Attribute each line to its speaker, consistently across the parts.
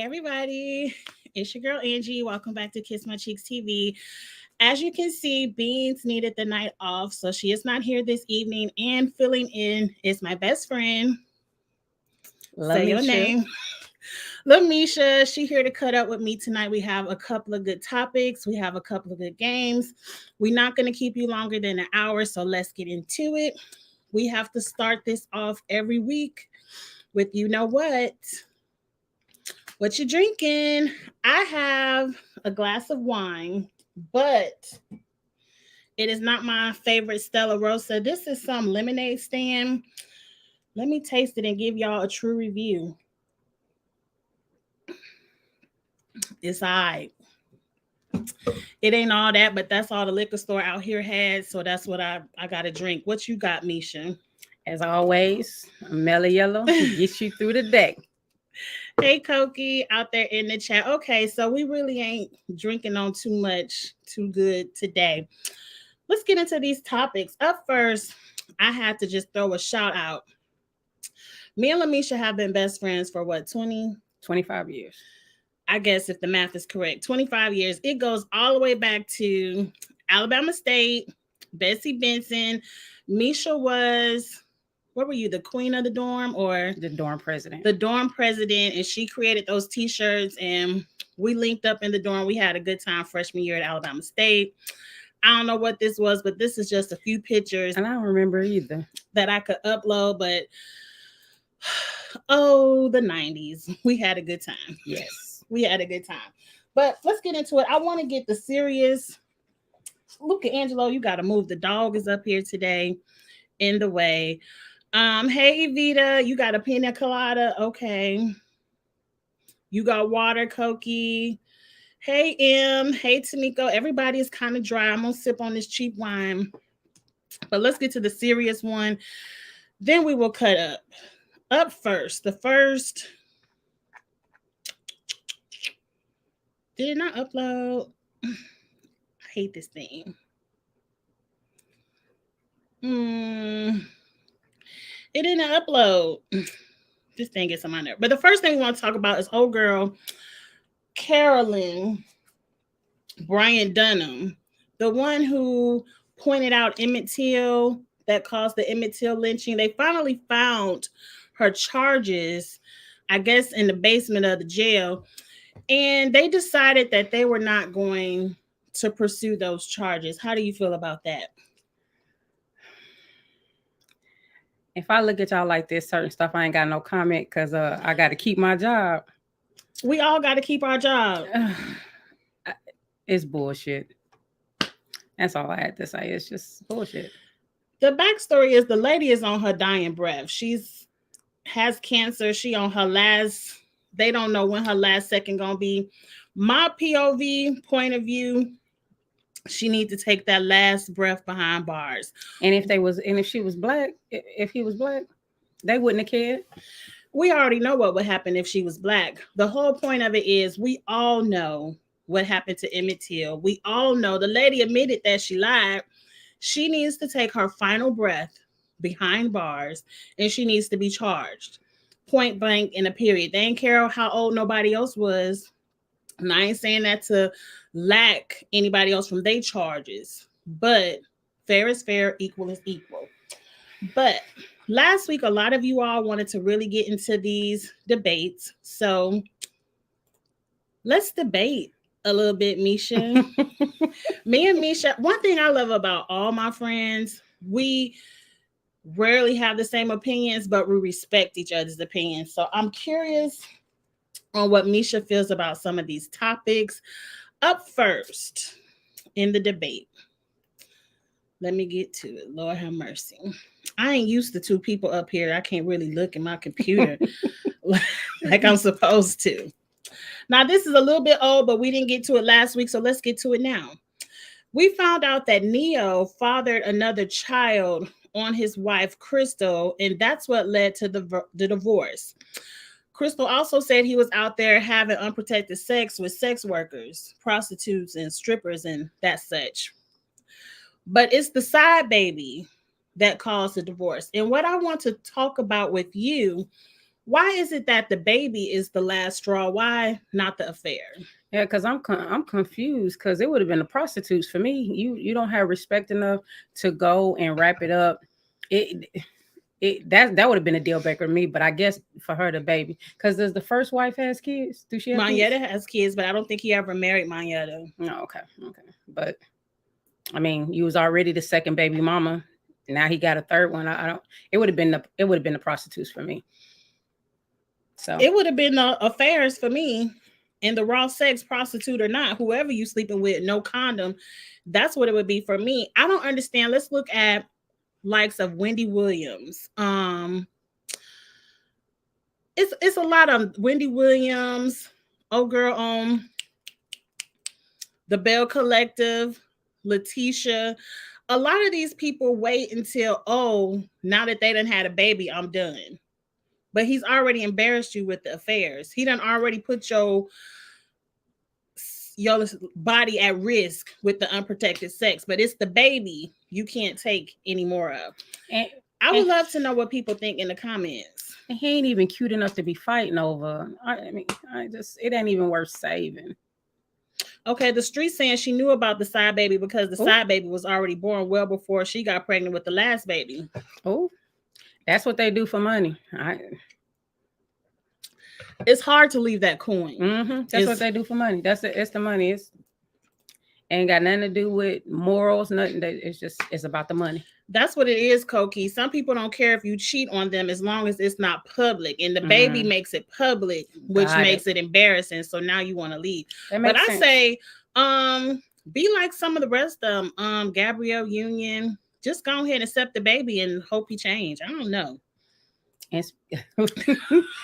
Speaker 1: everybody, it's your girl Angie. Welcome back to Kiss My Cheeks TV. As you can see, Beans needed the night off, so she is not here this evening. And filling in is my best friend. Say your
Speaker 2: Lamesha.
Speaker 1: name. Lamesha, she here to cut up with me tonight. We have a couple of good topics. We have a couple of good games. We're not going to keep you longer than an hour, so let's get into it. We have to start this off every week with you know what? What you drinking? I have a glass of wine, but it is not my favorite Stella Rosa. This is some lemonade stand. Let me taste it and give y'all a true review. It's all right. It ain't all that, but that's all the liquor store out here has. So that's what I got to drink. What you got, Misha?
Speaker 2: As always, mellow yellow gets you through the day.
Speaker 1: Hey, Koki, out there in the chat. Okay, so we really ain't drinking on too much, too good today. Let's get into these topics. Up first, I had to just throw a shout out. Me and Lamesha have been best friends for what,
Speaker 2: 25 years.
Speaker 1: I guess if the math is correct, 25 years. It goes all the way back to Alabama State, Bessie Benson. Misha was, what were you, the queen of the dorm or?
Speaker 2: The dorm president.
Speaker 1: The dorm president, and she created those t-shirts, and we linked up in the dorm. We had a good time freshman year at Alabama State. I don't know what this was, but this is just a few pictures.
Speaker 2: And I don't remember either.
Speaker 1: That I could upload, but oh, the 90s. We had a good time.
Speaker 2: Yes.
Speaker 1: We had a good time. But let's get into it. I want to get the serious. Look at Angelo, you got to move. The dog is up here today in the way. Hey, Evita, you got a pina colada? Okay. You got water, Koki. Hey, M. Hey, Tamiko. Everybody is kind of dry. I'm going to sip on this cheap wine. But let's get to the serious one. Then we will cut up. Up first. The first. Did it not upload? I hate this thing. It didn't upload. This thing gets on my nerve. But the first thing we want to talk about is old girl Carolyn Bryant Dunham, the one who pointed out Emmett Till that caused the Emmett Till lynching. They finally found her charges, I guess, in the basement of the jail. And they decided that they were not going to pursue those charges. How do you feel about that?
Speaker 2: If I look at y'all like this, certain stuff, I ain't got no comment because I got to keep my job.
Speaker 1: We all got to keep our job.
Speaker 2: It's bullshit. That's all I had to say. It's just bullshit.
Speaker 1: The backstory is the lady is on her dying breath. She's has cancer. She on her last. They don't know when her last second gonna be. My POV point of view, she needs to take that last breath behind bars.
Speaker 2: And if she was black, if he was black, they wouldn't have cared.
Speaker 1: We already know what would happen if she was black. The whole point of it is we all know what happened to Emmett Till. We all know the lady admitted that she lied. She needs to take her final breath behind bars, and she needs to be charged. Point blank in a period. They ain't care how old nobody else was. And I ain't saying that to lack anybody else from their charges. But fair is fair, equal is equal. But last week, a lot of you all wanted to really get into these debates. So let's debate a little bit, Misha. Me and Misha, one thing I love about all my friends, we rarely have the same opinions, but we respect each other's opinions. So I'm curious on what Misha feels about some of these topics. Up first in the debate. Let me get to it. Lord have mercy. I ain't used to two people up here. I can't really look at my computer like I'm supposed to. Now, this is a little bit old, but we didn't get to it last week, so let's get to it now. We found out that Neo fathered another child on his wife, Crystal, and that's what led to the divorce. Crystal also said he was out there having unprotected sex with sex workers, prostitutes, and strippers, and that such. But it's the side baby that caused the divorce. And what I want to talk about with you Why is it that the baby is the last straw? Why not the affair?
Speaker 2: Yeah, because I'm confused because it would have been the prostitutes for me. You don't have respect enough to go and wrap it up. It that would have been a deal breaker to me, but I guess for her the baby. Because does the first wife has kids? Do she have kids?
Speaker 1: Monyetta has kids, but I don't think he ever married Monyetta.
Speaker 2: No, okay. But I mean, you was already the second baby mama. Now he got a third one. I don't. It would have been the prostitutes for me. So
Speaker 1: it would have been the affairs for me, and the raw sex, prostitute or not, whoever you sleeping with, no condom. That's what it would be for me. I don't understand. Let's look at likes of Wendy Williams. It's a lot of Wendy Williams. Oh girl, the Bell Collective, Letitia. A lot of these people wait until, oh, now that they done had a baby, I'm done. But he's already embarrassed you with the affairs. He done already put your body at risk with the unprotected sex. But it's the baby you can't take any more of. And I would love to know what people think in the comments.
Speaker 2: And he ain't even cute enough to be fighting over. I mean, it ain't even worth saving.
Speaker 1: Okay, the street saying she knew about the side baby because the side baby was already born well before she got pregnant with the last baby.
Speaker 2: Oh, that's what they do for money.
Speaker 1: It's hard to leave that coin.
Speaker 2: Mm-hmm. That's what they do for money. It's the money. It's ain't got nothing to do with morals, nothing. It's about the money.
Speaker 1: That's what it is, Koki. Some people don't care if you cheat on them as long as it's not public. And the baby makes it public, which makes it embarrassing. So now you want to leave. But I say, be like some of the rest of them. Gabrielle Union, just go ahead and accept the baby and hope he change. I don't know.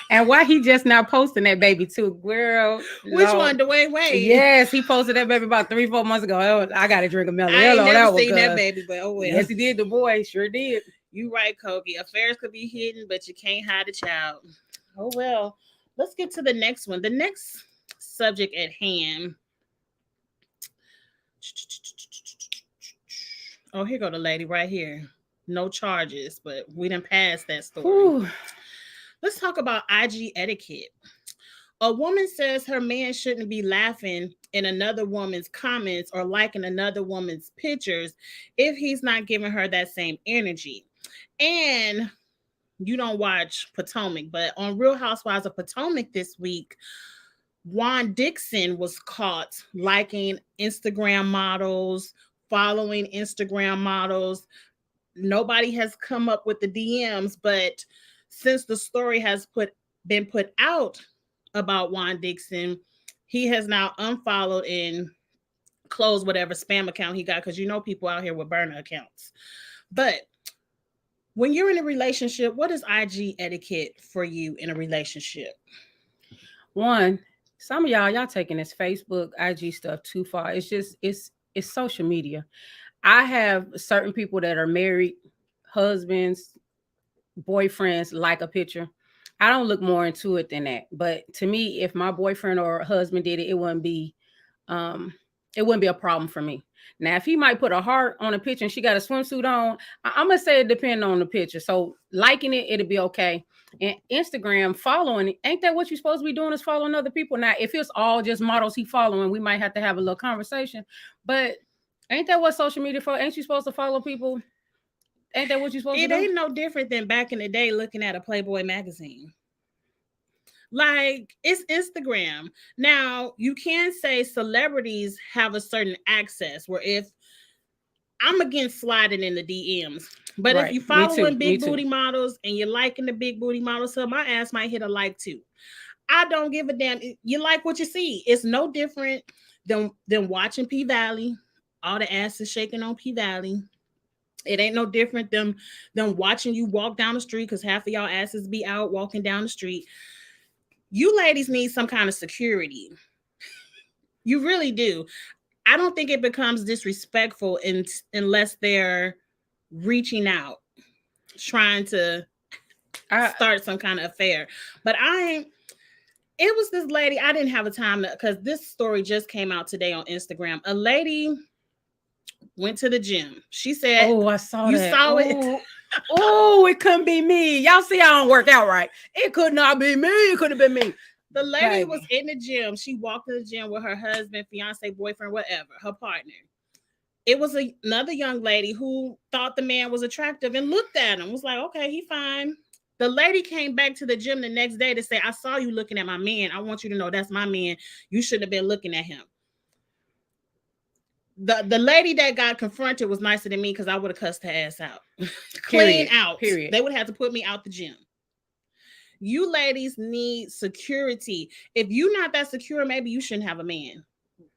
Speaker 2: And why he just now posting that baby too, girl?
Speaker 1: Which one, Dwayne Wade?
Speaker 2: Yes, he posted that baby about 3-4 months ago. Oh, I gotta drink a melon.
Speaker 1: I ain't never seen that baby, but oh well.
Speaker 2: Yes, he did. The boy sure did.
Speaker 1: You right, Koki. Affairs could be hidden, but you can't hide a child. Oh well. Let's get to the next one. The next subject at hand. Oh, here go the lady right here. No charges, but we done passed that story. Ooh. Let's talk about IG etiquette. A woman says her man shouldn't be laughing in another woman's comments or liking another woman's pictures if he's not giving her that same energy. And you don't watch Potomac, but on Real Housewives of Potomac this week, Juan Dixon was caught liking Instagram models, following Instagram models. Nobody has come up with the DMs, but since the story has been put out about Juan Dixon, he has now unfollowed and closed whatever spam account he got, because you know people out here with burner accounts. But when you're in a relationship, what is IG etiquette for you in a relationship?
Speaker 2: One, some of y'all taking this Facebook, IG stuff too far. It's social media. I have certain people that are married, husbands, boyfriends, like a picture. I don't look more into it than that. But to me, if my boyfriend or husband did it, it wouldn't be a problem for me. Now, if he might put a heart on a picture and she got a swimsuit on, I'm gonna say it depends on the picture. So liking it, it'll be okay. And Instagram following, ain't that what you're supposed to be doing, is following other people? Now, if it's all just models he following, we might have to have a little conversation. But ain't that what social media for? Ain't you supposed to follow people? Ain't that what you're supposed to do?
Speaker 1: It ain't no different than back in the day looking at a Playboy magazine. Like, it's Instagram. Now, you can say celebrities have a certain access where if I'm against sliding in the DMs, but if you following big booty models and you're liking the big booty models, so my ass might hit a like too. I don't give a damn. You like what you see. It's no different than watching P Valley. All the asses shaking on P Valley. It ain't no different than watching you walk down the street, because half of y'all asses be out walking down the street. You ladies need some kind of security. You really do. I don't think it becomes disrespectful unless they're reaching out, trying to start some kind of affair. But it was this lady, I didn't have a time to, because this story just came out today on Instagram. A lady went to the gym. She said,
Speaker 2: "Oh, I saw
Speaker 1: you
Speaker 2: that.
Speaker 1: saw it."
Speaker 2: Oh, it couldn't be me. Y'all see I don't work out right. It could not be me. It could have been me.
Speaker 1: The lady
Speaker 2: Baby.
Speaker 1: was in the gym. She walked in the gym with her husband, fiance, boyfriend, whatever, her partner. It was another young lady who thought the man was attractive and looked at him, was like, okay, he fine. The lady came back to the gym the next day to say, I saw you looking at my man. I want you to know that's my man. You shouldn't have been looking at him. The lady that got confronted was nicer than me because I would have cussed her ass out. Clean out.
Speaker 2: Period.
Speaker 1: They would have to put me out the gym. You ladies need security. If you're not that secure, maybe you shouldn't have a man.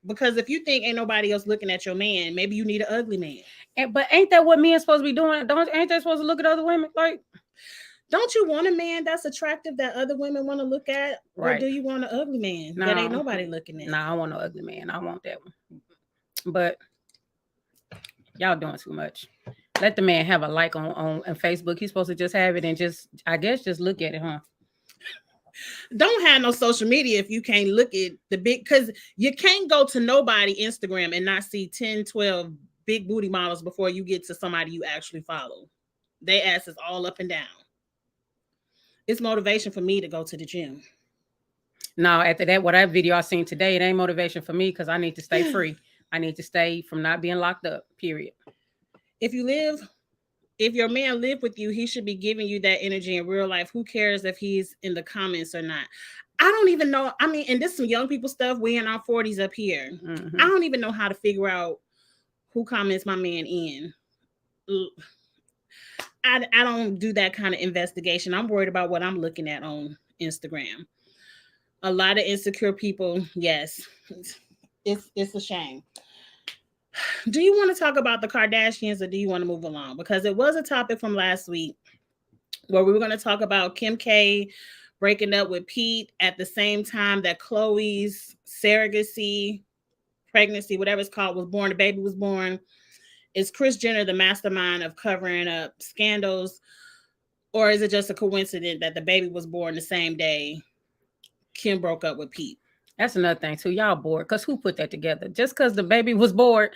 Speaker 1: Because if you think ain't nobody else looking at your man, maybe you need an ugly man.
Speaker 2: But ain't that what men supposed to be doing? Ain't they supposed to look at other women? Like,
Speaker 1: don't you want a man that's attractive that other women want to look at?
Speaker 2: Right.
Speaker 1: Or do you want an ugly man that ain't nobody looking at?
Speaker 2: Nah, I don't want no ugly man. I want that one. But y'all doing too much. Let the man have a like on Facebook. He's supposed to just have it and just look at it, huh?
Speaker 1: Don't have no social media if you can't look at the big, because you can't go to nobody Instagram and not see 10, 12 big booty models before you get to somebody you actually follow. They ass is all up and down. It's motivation for me to go to the gym.
Speaker 2: No, after that, what that video I seen today, it ain't motivation for me because I need to stay free. I need to stay from not being locked up, period.
Speaker 1: If your man live with you, he should be giving you that energy in real life. Who cares if he's in the comments or not? I don't even know. I mean, and this is some young people stuff. We in our 40s up here. Mm-hmm. I don't even know how to figure out who comments my man in. I don't do that kind of investigation. I'm worried about what I'm looking at on Instagram. A lot of insecure people, yes. It's a shame. Do you want to talk about the Kardashians or do you want to move along? Because it was a topic from last week where we were going to talk about Kim K breaking up with Pete at the same time that Khloe's surrogacy, pregnancy, whatever it's called, was born. The baby was born. Is Kris Jenner the mastermind of covering up scandals? Or is it just a coincidence that the baby was born the same day Kim broke up with Pete?
Speaker 2: That's another thing too. Y'all bored because who put that together? Just because the baby was bored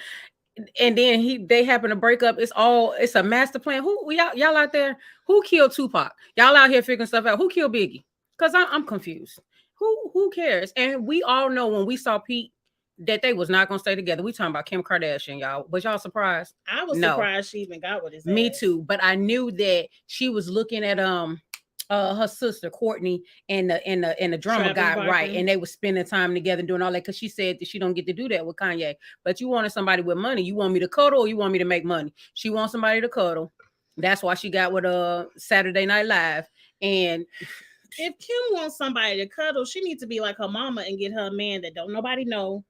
Speaker 2: and then they happen to break up, it's a master plan. Who y'all out there? Who killed Tupac? Y'all out here figuring stuff out. Who killed Biggie? Because I'm confused. Who cares? And we all know when we saw Pete that they was not gonna stay together. We talking about Kim Kardashian, y'all. Was y'all surprised?
Speaker 1: I was surprised she even got with his ass.
Speaker 2: Me too, but I knew that she was looking at her sister Courtney and the drummer guy, right? And they were spending time together doing all that because she said that she don't get to do that with Kanye. But you wanted somebody with money. You want me to cuddle or you want me to make money? She wants somebody to cuddle. That's why she got with Saturday Night Live. And
Speaker 1: if Kim wants somebody to cuddle, she needs to be like her mama and get her a man that don't nobody know,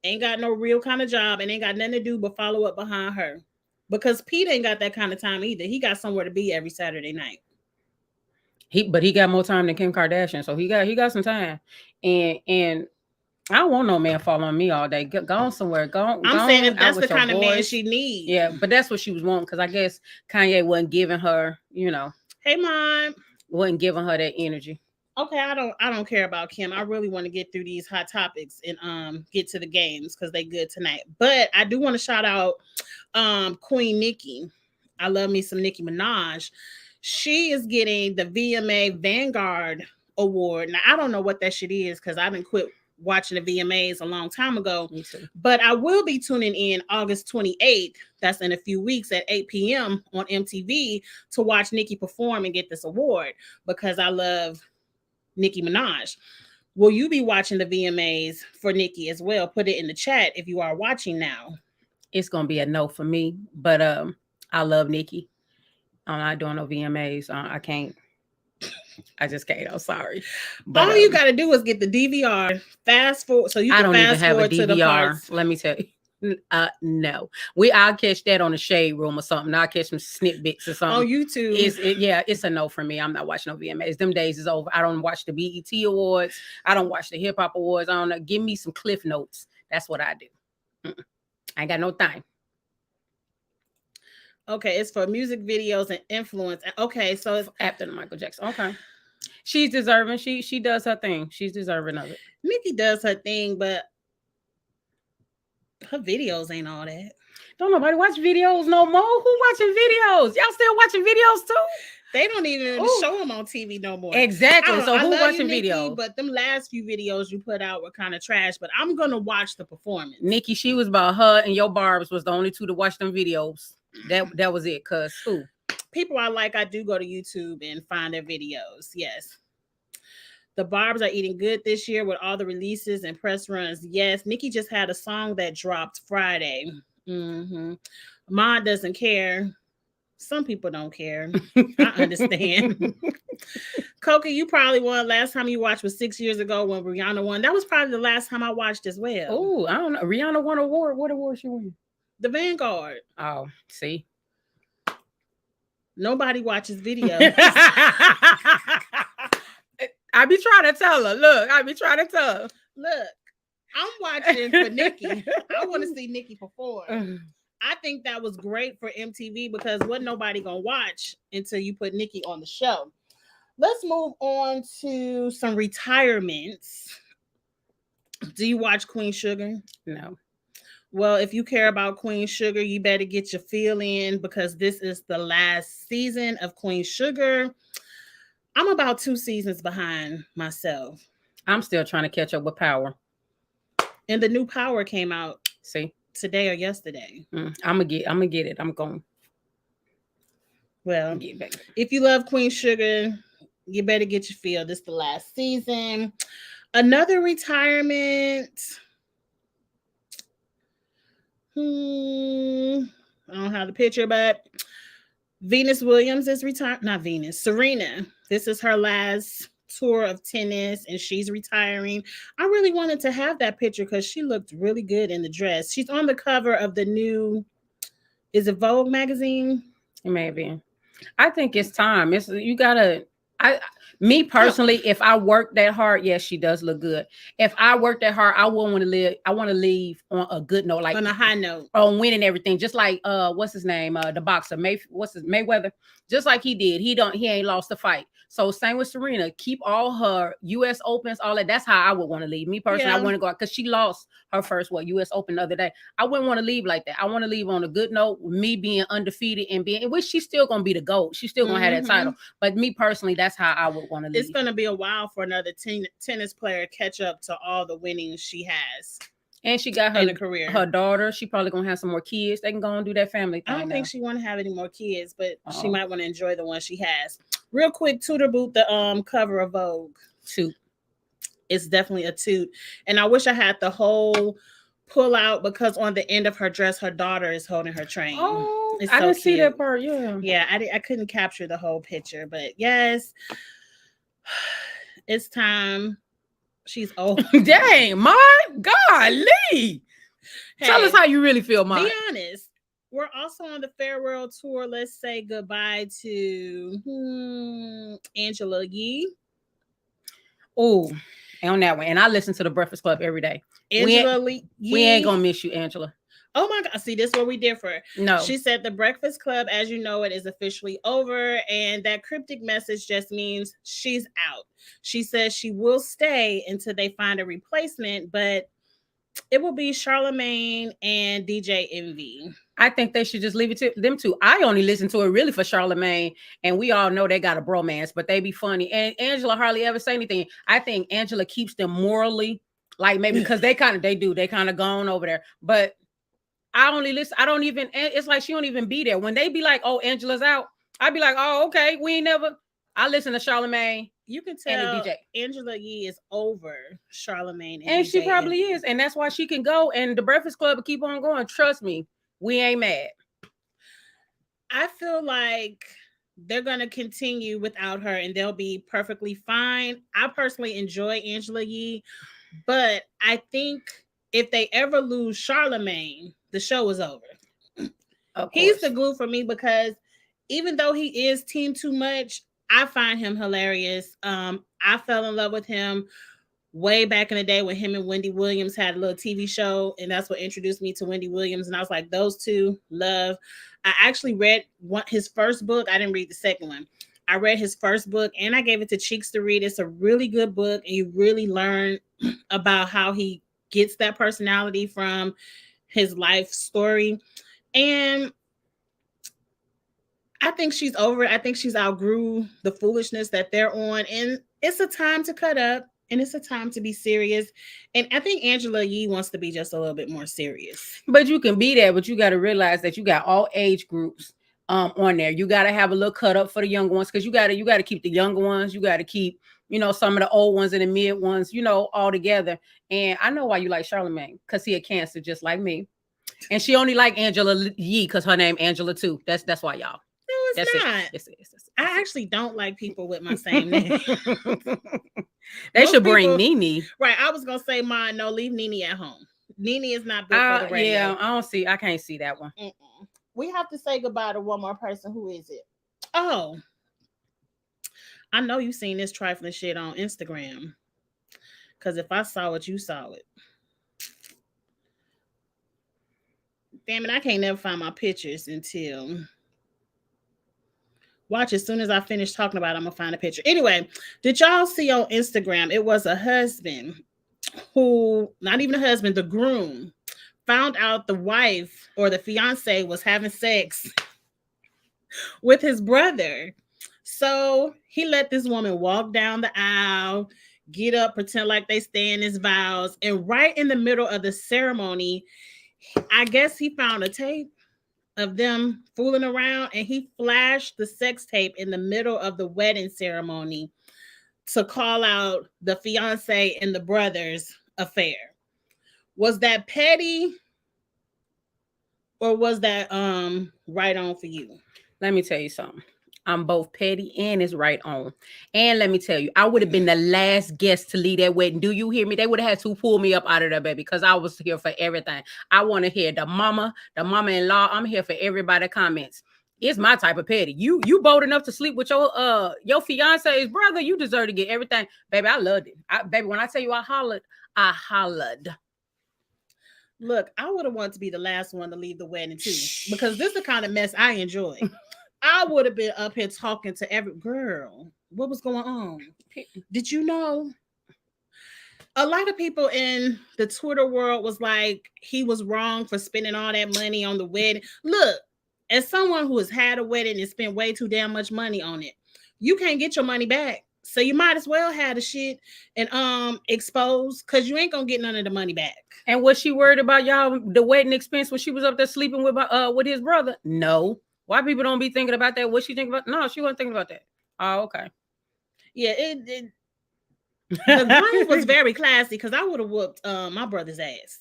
Speaker 1: ain't got no real kind of job, and ain't got nothing to do but follow up behind her. Because Pete ain't got that kind of time either. He got somewhere to be every Saturday night.
Speaker 2: But he got more time than Kim Kardashian, so he got some time. And I don't want no man following me all day. Go on somewhere.
Speaker 1: I'm saying if that's the kind of man she needs.
Speaker 2: Yeah, but that's what she was wanting because I guess Kanye wasn't giving her,
Speaker 1: hey mom,
Speaker 2: wasn't giving her that energy.
Speaker 1: Okay, I don't care about Kim. I really want to get through these hot topics and get to the games because they good tonight. But I do want to shout out Queen Nicki. I love me some Nicki Minaj. She is getting the VMA Vanguard Award. Now, I don't know what that shit is because I didn't quit watching the VMAs a long time ago. But I will be tuning in August 28th. That's in a few weeks at 8 p.m. on MTV to watch Nicki perform and get this award because I love Nicki Minaj. Will you be watching the VMAs for Nicki as well? Put it in the chat if you are watching now.
Speaker 2: It's going to be a no for me, but I love Nicki. I'm not doing no VMAs. I can't. I just can't. I'm sorry.
Speaker 1: But all you got to do is get the DVR. Fast forward, so you can fast forward to the parts.
Speaker 2: Let me tell you. No, I'll catch that on the Shade Room or something. I'll catch some snippets or something
Speaker 1: on YouTube.
Speaker 2: It's a no for me. I'm not watching no VMAs. Them days is over. I don't watch the BET Awards. I don't watch the Hip Hop Awards. I don't know. Give me some Cliff Notes. That's what I do. I ain't got no time.
Speaker 1: Okay, it's for music videos and influence. Okay, so it's
Speaker 2: after the Michael Jackson. Okay, she's deserving. She does her thing. She's deserving of it.
Speaker 1: Nicki does her thing, but her videos ain't all that.
Speaker 2: Don't nobody watch videos no more. Who watching videos? Y'all still watching videos too?
Speaker 1: They don't even
Speaker 2: Ooh.
Speaker 1: show them on TV no more.
Speaker 2: Exactly. So
Speaker 1: I
Speaker 2: who
Speaker 1: love
Speaker 2: watching
Speaker 1: you, Nikki,
Speaker 2: videos?
Speaker 1: but them last few videos you put out were kind of trash. But I'm gonna watch the performance.
Speaker 2: Nikki, she was about her and your Barbs was the only two to watch them videos. That was it. Cause who?
Speaker 1: People I do go to YouTube and find their videos. Yes. The Barbs are eating good this year with all the releases and press runs. Yes, Nikki just had a song that dropped Friday. Ma doesn't care. Some people don't care. I understand. Coca, you probably won. Last time you watched was 6 years ago when Rihanna won. That was probably the last time I watched as well.
Speaker 2: Oh, I don't know. Rihanna won an award. What award she won?
Speaker 1: The Vanguard.
Speaker 2: Oh, see.
Speaker 1: Nobody watches videos.
Speaker 2: I be trying to tell her. Look, I be trying to tell her.
Speaker 1: Look, I'm watching for Nikki. I want to see Nikki perform. I think that was great for MTV because wasn't nobody gonna watch until you put Nikki on the show. Let's move on to some retirements. Do you watch Queen Sugar?
Speaker 2: No.
Speaker 1: Well, if you care about Queen Sugar, you better get your feel in because this is the last season of Queen Sugar. I'm about 2 seasons behind myself.
Speaker 2: I'm still trying to catch up with Power.
Speaker 1: And the new Power came out.
Speaker 2: See?
Speaker 1: Today or yesterday.
Speaker 2: I'm gonna get it. I'm going.
Speaker 1: Well, if you love Queen Sugar, you better get your feel. This is the last season. Another retirement. I don't have the picture, but Venus Williams is retired. Not Venus, Serena. This is her last tour of tennis and she's retiring. I really wanted to have that picture because she looked really good in the dress. She's on the cover of the new, is it Vogue magazine?
Speaker 2: It may be. I think it's time. Me personally, if I work that hard, yes, she does look good. If I work that hard, I won't want to live. I want to leave on a good note, like
Speaker 1: on a high note,
Speaker 2: on winning everything. Just like what's his name, the boxer, Mayweather. Just like he did, he ain't lost the fight. So same with Serena. Keep all her U.S. Opens, all that. That's how I would want to leave. Me personally, I want to go out because she lost her first U.S. Open the other day. I wouldn't want to leave like that. I want to leave on a good note. Me being undefeated and which she's still gonna be the GOAT. She's still gonna have that title. But me personally, that's how I would want to leave.
Speaker 1: It's gonna be a while for another tennis player to catch up to all the winnings she has.
Speaker 2: And she got her career. Her daughter. She probably gonna have some more kids. They can go and do that family thing.
Speaker 1: I don't think she want to have any more kids, but she might want to enjoy the one she has. Real quick, Tudor Boot, the cover of Vogue.
Speaker 2: Toot.
Speaker 1: It's definitely a toot. And I wish I had the whole pull out because on the end of her dress, her daughter is holding her train.
Speaker 2: Oh, I didn't see that part. Yeah,
Speaker 1: I couldn't capture the whole picture, but yes, it's time. She's old.
Speaker 2: Dang, my golly. Hey, tell us how you really feel, Mike.
Speaker 1: Be honest. We're also on the farewell tour. Let's say goodbye to Angela Yee.
Speaker 2: Oh, on that one. And I listen to the Breakfast Club every day.
Speaker 1: Angela Yee.
Speaker 2: We ain't gonna miss you, Angela.
Speaker 1: Oh my God. See, this is where we differ.
Speaker 2: No.
Speaker 1: She said the Breakfast Club, as you know it, is officially over. And that cryptic message just means she's out. She says she will stay until they find a replacement, but it will be Charlamagne and DJ Envy.
Speaker 2: I think they should just leave it to them two. I only listen to it really for Charlamagne, and we all know they got a bromance, but they be funny. And Angela hardly ever say anything. I think Angela keeps them morally, like maybe because they kind of gone over there. But I only listen. I don't even. It's like she don't even be there when they be like, "Oh, Angela's out." I'd be like, "Oh, okay." We ain't never. I listen to Charlamagne.
Speaker 1: You can tell Angela Yee is over Charlamagne,
Speaker 2: and she probably is, and that's why she can go. And the Breakfast Club will keep on going. Trust me, we ain't mad.
Speaker 1: I feel like they're gonna continue without her, and they'll be perfectly fine. I personally enjoy Angela Yee, but I think if they ever lose Charlamagne, the show is over. He's the glue for me because even though he is Team Too Much, I find him hilarious. I fell in love with him way back in the day when him and Wendy Williams had a little TV show, and that's what introduced me to Wendy Williams. And I was like, those two, love. I actually read his first book. I didn't read the second one. I read his first book, and I gave it to Cheeks to read. It's a really good book, and you really learn about how he gets that personality from his life story. And I think she's over it. I think she's outgrew the foolishness that they're on. And it's a time to cut up and it's a time to be serious. And I think Angela Yee wants to be just a little bit more serious.
Speaker 2: But you can be that, but you got to realize that you got all age groups on there. You got to have a little cut up for the younger ones, because you got to keep the younger ones. You got to keep, some of the old ones and the mid ones, all together. And I know why you like Charlamagne, because he had cancer just like me. And she only like Angela Yee because her name Angela too. That's why, y'all.
Speaker 1: No, it's
Speaker 2: That's
Speaker 1: not.
Speaker 2: Yes,
Speaker 1: I actually don't like people with my same name.
Speaker 2: They should bring Nene.
Speaker 1: Right. I was going to say mine. No, leave Nene at home. Nene is not good for the radio.
Speaker 2: Yeah, I can't see that one.
Speaker 1: We have to say goodbye to one more person. Who is it? Oh, I know you've seen this trifling shit on Instagram. Because if I saw it, you saw it. Damn it, I can't never find my pictures until... Watch, as soon as I finish talking about it, I'm going to find a picture. Anyway, did y'all see on Instagram, it was a husband who, not even a husband, the groom, found out the wife or the fiance was having sex with his brother. So he let this woman walk down the aisle, get up, pretend like they staying his vows. And right in the middle of the ceremony, I guess he found a tape of them fooling around, and he flashed the sex tape in the middle of the wedding ceremony to call out the fiance and the brother's affair. Was that petty, or was that right on for you?
Speaker 2: Let me tell you something. I'm both petty and it's right on. And let me tell you, I would have been the last guest to leave that wedding. Do you hear me? They would have had to pull me up out of there, baby, because I was here for everything. I want to hear the mama-in-law. I'm here for everybody comments. It's my type of petty. You bold enough to sleep with your fiance's brother. You deserve to get everything. Baby, I loved it. Baby, when I tell you I hollered.
Speaker 1: Look, I would have wanted to be the last one to leave the wedding too, because this is the kind of mess I enjoy. I would have been up here talking to every girl. What was going on? Did you know? A lot of people in the Twitter world was like, he was wrong for spending all that money on the wedding. Look, as someone who has had a wedding and spent way too damn much money on it, you can't get your money back. So you might as well have the shit and exposed, because you ain't gonna get none of the money back.
Speaker 2: And was she worried about y'all the wedding expense when she was up there sleeping with his brother? No. Why people don't be thinking about that? What she think about? No, she wasn't thinking about that. Oh, okay.
Speaker 1: Yeah, the groom was very classy, because I would have whooped my brother's ass.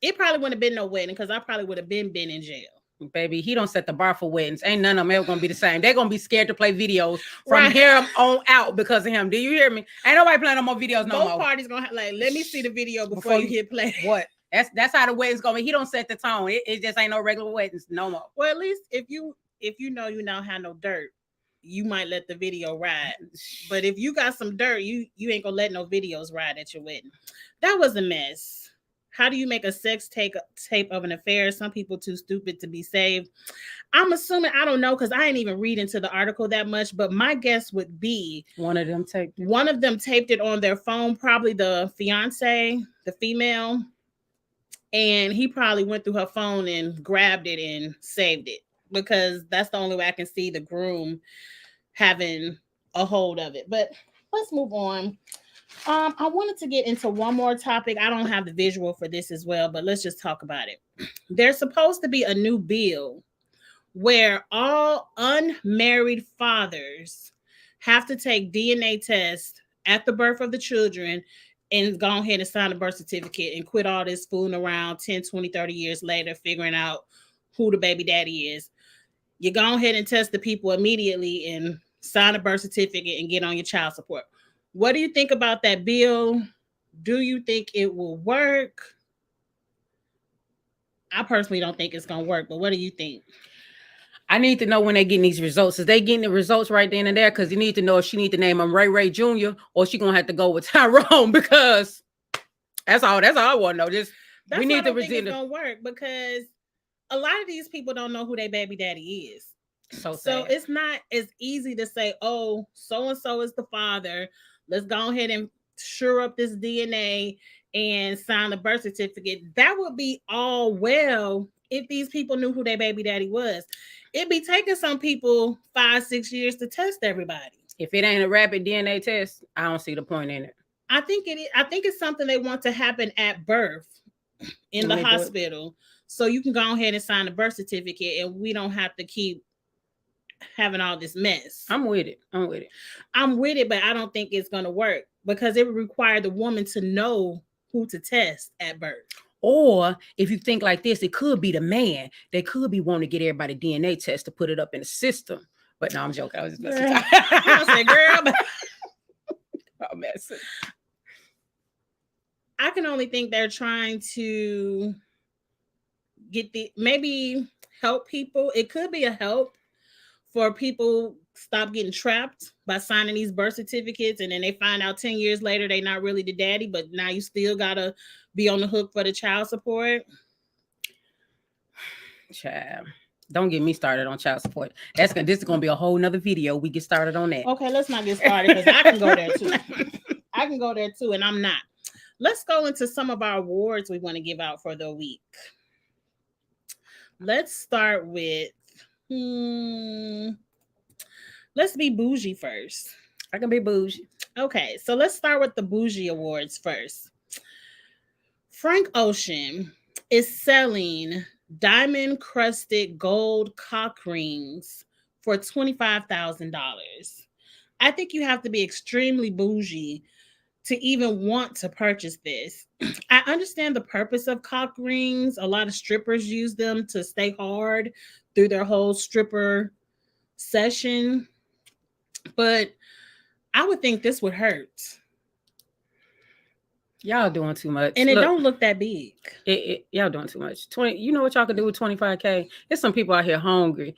Speaker 1: It probably wouldn't have been no wedding, because I probably would have been in jail.
Speaker 2: Baby, he don't set the bar for weddings. Ain't none of them ever gonna be the same. They're gonna be scared to play videos from here on out because of him. Do you hear me? Ain't nobody playing no more videos no more.
Speaker 1: Both parties gonna have, like, let me see the video before you hit play.
Speaker 2: What? That's how the wedding's gonna be. He don't set the tone. It just ain't no regular weddings no more.
Speaker 1: Well, at least if you know you don't have no dirt, you might let the video ride. But if you got some dirt, you ain't gonna let no videos ride at your wedding. That was a mess. How do you make a sex tape of an affair? Some people too stupid to be saved. I'm assuming, I don't know, because I ain't even read into the article that much, but my guess would be
Speaker 2: one of them taped
Speaker 1: it on their phone, probably the fiance, the female, and he probably went through her phone and grabbed it and saved it, because that's the only way I can see the groom having a hold of it. But let's move on. I wanted to get into one more topic. I don't have the visual for this as well, but let's just talk about it. There's supposed to be a new bill where all unmarried fathers have to take DNA tests at the birth of the children and go ahead and sign a birth certificate and quit all this fooling around 10, 20, 30 years later, figuring out who the baby daddy is. You go ahead and test the people immediately and sign a birth certificate and get on your child support. What do you think about that bill? Do you think it will work? I personally don't think it's going to work, but what do you think?
Speaker 2: I need to know when they're getting these results. Is they getting the results right then and there? Because you need to know if she need to name him Ray Jr. or she going to have to go with Tyrone, because that's all I want to know.
Speaker 1: We need to think it's going to work, because a lot of these people don't know who their baby daddy is. So it's not as easy to say, oh, so-and-so is the father. Let's go ahead and sure up this DNA and sign a birth certificate. That would be all well if these people knew who their baby daddy was. It'd be taking some people 5-6 years to test everybody.
Speaker 2: If it ain't a rapid DNA test, I don't see the point in it.
Speaker 1: I think it's something they want to happen at birth in the hospital, so you can go ahead and sign a birth certificate, and we don't have to keep having all this mess.
Speaker 2: I'm with it,
Speaker 1: but I don't think it's going to work because it would require the woman to know who to test at birth.
Speaker 2: Or if you think like this, it could be the man. They could be wanting to get everybody DNA test to put it up in the system. But no, I'm joking. I was just messing.
Speaker 1: I say, girl,
Speaker 2: I'm messing.
Speaker 1: I can only think they're trying to maybe help people. It could be a help for people stop getting trapped by signing these birth certificates, and then they find out 10 years later they're not really the daddy, but now you still gotta be on the hook for the child support.
Speaker 2: Child, don't get me started on child support. This is gonna be a whole nother video. We get started on that.
Speaker 1: Okay, let's not get started because I can go there too. I can go there too, and I'm not. Let's go into some of our awards we want to give out for the week. Let's start with let's be bougie first.
Speaker 2: I can be bougie.
Speaker 1: Okay, so let's start with the bougie awards first. Frank Ocean is selling diamond crusted gold cock rings for $25,000. I think you have to be extremely bougie to even want to purchase this. I understand the purpose of cock rings. A lot of strippers use them to stay hard through their whole stripper session. But I would think this would hurt.
Speaker 2: Y'all doing too much.
Speaker 1: And it don't look that big.
Speaker 2: Y'all doing too much. 20. You know what y'all can do with $25K? There's some people out here hungry.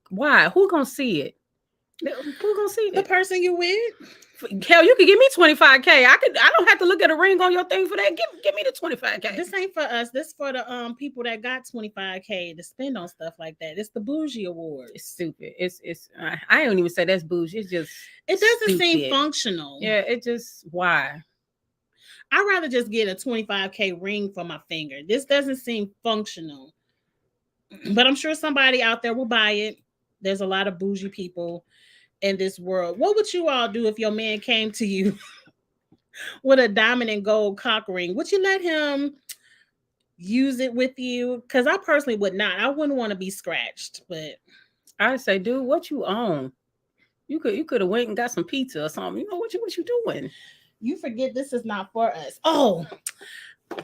Speaker 2: Why? Who gonna see it? Who gonna see it?
Speaker 1: The person you with?
Speaker 2: Hell, you could give me $25K. I don't have to look at a ring on your thing for that. Give me the $25K.
Speaker 1: This ain't for us. This for the people that got $25K to spend on stuff like that. It's the bougie award.
Speaker 2: It's stupid. I don't even say that's bougie. It
Speaker 1: doesn't seem functional.
Speaker 2: Yeah, why?
Speaker 1: I'd rather just get a $25K ring for my finger. This doesn't seem functional. But I'm sure somebody out there will buy it. There's a lot of bougie people in this world. What would you all do if your man came to you with a diamond and gold cock ring? Would you let him use it with you? Because I personally would not. I wouldn't want to be scratched. But
Speaker 2: I'd say, dude, what you own? You could have went and got some pizza or something. You know what you doing?
Speaker 1: You forget this is not for us. Oh,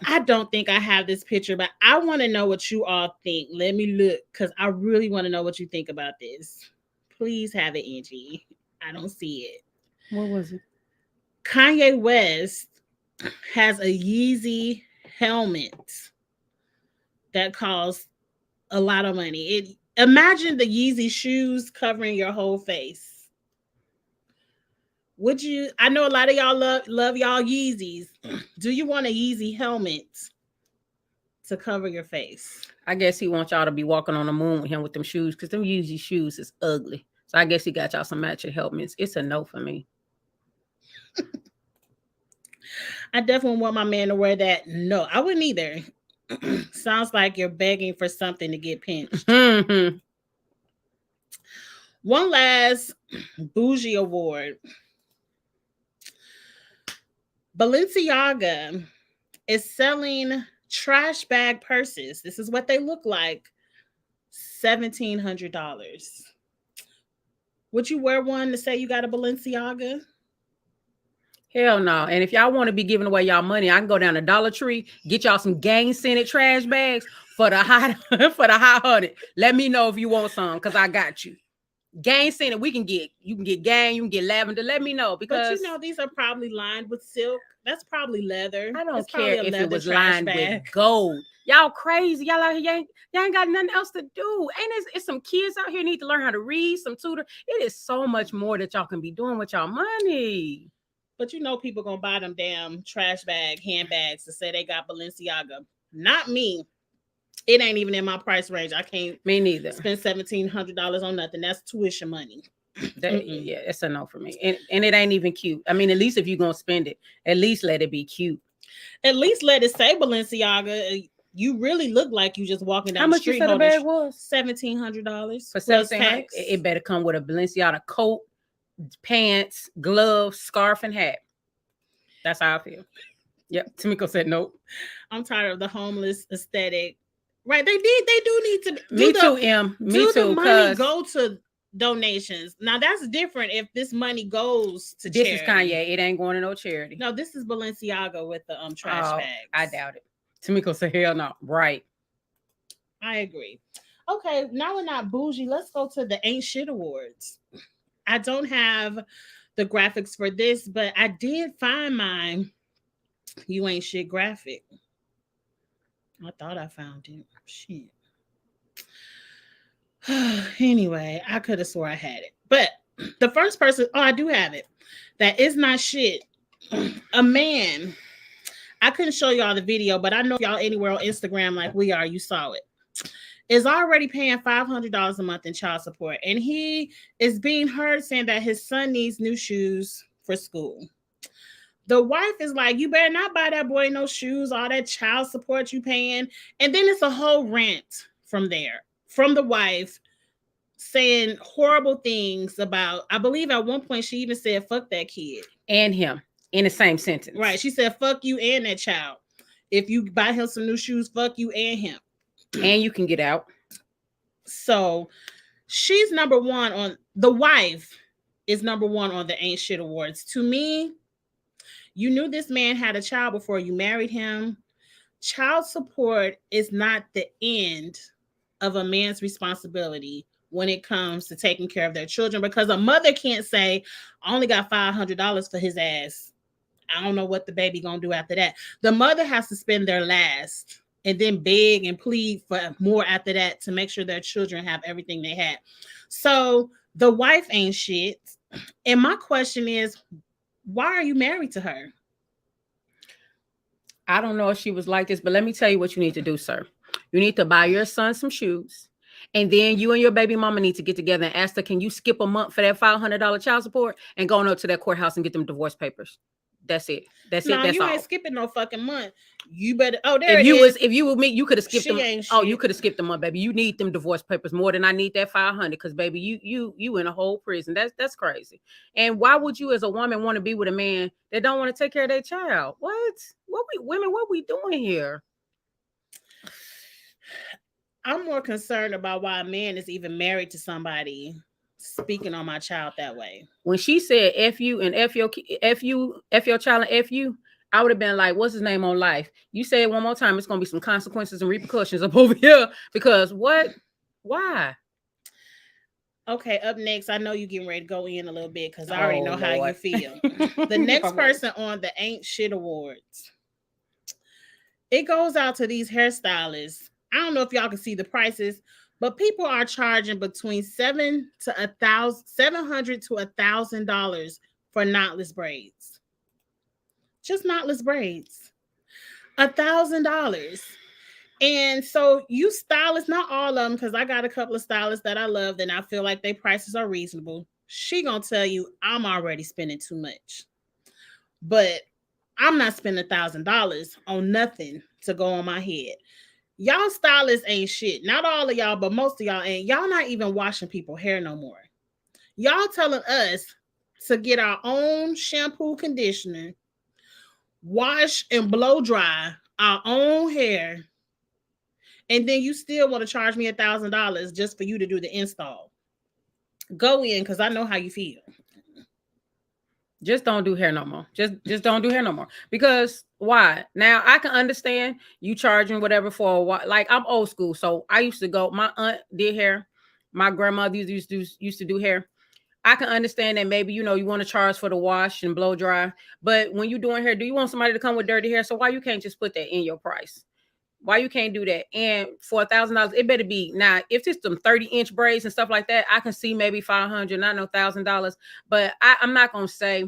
Speaker 1: I don't think I have this picture, but I want to know what you all think. Let me look because I really want to know what you think about this. Please have it, Angie. I don't see it.
Speaker 2: What was it?
Speaker 1: Kanye West has a Yeezy helmet that costs a lot of money. Imagine the Yeezy shoes covering your whole face. Would you? I know a lot of y'all love y'all Yeezys. Do you want a Yeezy helmet to cover your face?
Speaker 2: I guess he wants y'all to be walking on the moon with him with them shoes because them Yeezy shoes is ugly. So I guess he got y'all some matching helmets. It's a no for me.
Speaker 1: I definitely want my man to wear that. No, I wouldn't either. Sounds like you're begging for something to get pinched. One last bougie award. Balenciaga is selling trash bag purses. This is what they look like. $1,700. Would you wear one to say you got a Balenciaga?
Speaker 2: Hell no. And if y'all want to be giving away y'all money, I can go down to Dollar Tree, get y'all some gang scented trash bags for the hot $100. Let me know if you want some, because I got you. Gang scented, you can get gang, you can get lavender. Let me know, because
Speaker 1: these are probably lined with silk. That's probably leather.
Speaker 2: I don't care if it was lined with gold. Y'all crazy. Y'all out here, y'all ain't got nothing else to do. And it's some kids out here need to learn how to read, some tutor. It is so much more that y'all can be doing with y'all money.
Speaker 1: But people gonna buy them damn trash bag handbags to say they got Balenciaga. Not me. It ain't even in my price range. I can't.
Speaker 2: Me neither.
Speaker 1: Spend $1,700 on nothing. That's tuition money.
Speaker 2: Yeah, it's a no for me. And it ain't even cute. I mean, at least if you're gonna spend it, at least let it be cute.
Speaker 1: At least let it say Balenciaga. You really look like you just walking
Speaker 2: How
Speaker 1: down the
Speaker 2: much you
Speaker 1: street
Speaker 2: said the
Speaker 1: holding
Speaker 2: bag was?
Speaker 1: $1,700
Speaker 2: For
Speaker 1: plus
Speaker 2: 1700.
Speaker 1: tax.
Speaker 2: It better come with a Balenciaga coat, pants, gloves, scarf, and hat. That's how I feel. Yep. Tamiko said nope.
Speaker 1: I'm tired of the homeless aesthetic. Right? They do need to
Speaker 2: Me too, M. Me
Speaker 1: do the
Speaker 2: too.
Speaker 1: money
Speaker 2: Cause
Speaker 1: go to donations. Now that's different if this money goes to
Speaker 2: this
Speaker 1: charity.
Speaker 2: is Kanye. It ain't going to no charity.
Speaker 1: No, this is Balenciaga with the trash bags.
Speaker 2: I doubt it. Tamiko said hell no. Right.
Speaker 1: I agree. Okay, now we're not bougie. Let's go to the Ain't Shit Awards. I don't have the graphics for this, but I did find mine. You ain't shit graphic. I thought I found it. Shit. Anyway, I could have swore I had it. But the first person, I do have it. That is not shit. A man. I couldn't show y'all the video, but I know if y'all anywhere on Instagram like we are, you saw it. Is already paying $500 a month in child support. And he is being heard saying that his son needs new shoes for school. The wife is like, you better not buy that boy no shoes, all that child support you paying. And then it's a whole rant from there, from the wife saying horrible things about, I believe at one point she even said, fuck that kid.
Speaker 2: And him in the same sentence.
Speaker 1: Right. She said, fuck you and that child. If you buy him some new shoes, fuck you and him.
Speaker 2: And you can get out.
Speaker 1: So she's number one on, the wife is number one on the Ain't Shit Awards. To me, you knew this man had a child before you married him. Child support is not the end of a man's responsibility when it comes to taking care of their children, because a mother can't say, I only got $500 for his ass. I don't know what the baby gonna do after that. The mother has to spend their last and then beg and plead for more after that to make sure their children have everything they had. So the wife ain't shit. And my question is, why are you married to her?
Speaker 2: I don't know if she was like this, but let me tell you what you need to do, sir. You need to buy your son some shoes. And then you and your baby mama need to get together and ask her, can you skip a month for that $500 child support and go on up to that courthouse and get them divorce papers? That's it. That's it. That's
Speaker 1: you
Speaker 2: all.
Speaker 1: ain't skipping no fucking month. You better. Oh, there
Speaker 2: if
Speaker 1: it
Speaker 2: you
Speaker 1: is.
Speaker 2: If you were me, you could have skipped
Speaker 1: She
Speaker 2: them.
Speaker 1: ain't
Speaker 2: Oh,
Speaker 1: shit.
Speaker 2: you could have skipped them month, baby. You need them divorce papers more than I need that 500. Because baby, you in a whole prison. That's crazy. And why would you, as a woman, want to be with a man that don't want to take care of their child? What we doing here?
Speaker 1: I'm more concerned about why a man is even married to somebody speaking on my child that way.
Speaker 2: When she said F you and F your child and F you, I would have been like, what's his name on Life? You say it one more time, it's gonna be some consequences and repercussions up over here. Because what? Why?
Speaker 1: Okay, up next, I know you're getting ready to go in a little bit because I already know how you feel. The next person on the Ain't Shit Awards. It goes out to these hairstylists. I don't know if y'all can see the prices, but people are charging between $700 to $1,000 for knotless braids. Just knotless braids. $1,000. And so you stylists, not all of them, because I got a couple of stylists that I love and I feel like their prices are reasonable. She gonna tell you I'm already spending too much. But I'm not spending $1,000 on nothing to go on my head. Y'all stylists ain't shit. Not all of y'all, but most of y'all ain't. Y'all not even washing people's hair no more. Y'all telling us to get our own shampoo, conditioner, wash and blow dry our own hair, and then you still want to charge me $1,000 just for you to do the install. Go in, because I know how you feel.
Speaker 2: Just don't do hair no more. Just don't do hair no more. Because why? Now I can understand you charging whatever for a while. Like I'm old school, so I used to go. My aunt did hair. My grandmother used to do hair. I can understand that maybe you want to charge for the wash and blow dry. But when you're doing hair, do you want somebody to come with dirty hair? So why you can't just put that in your price? Why you can't do that? And for $1,000, it better be now. If it's some 30-inch braids and stuff like that, I can see maybe $500, not no $1,000. But I'm not gonna say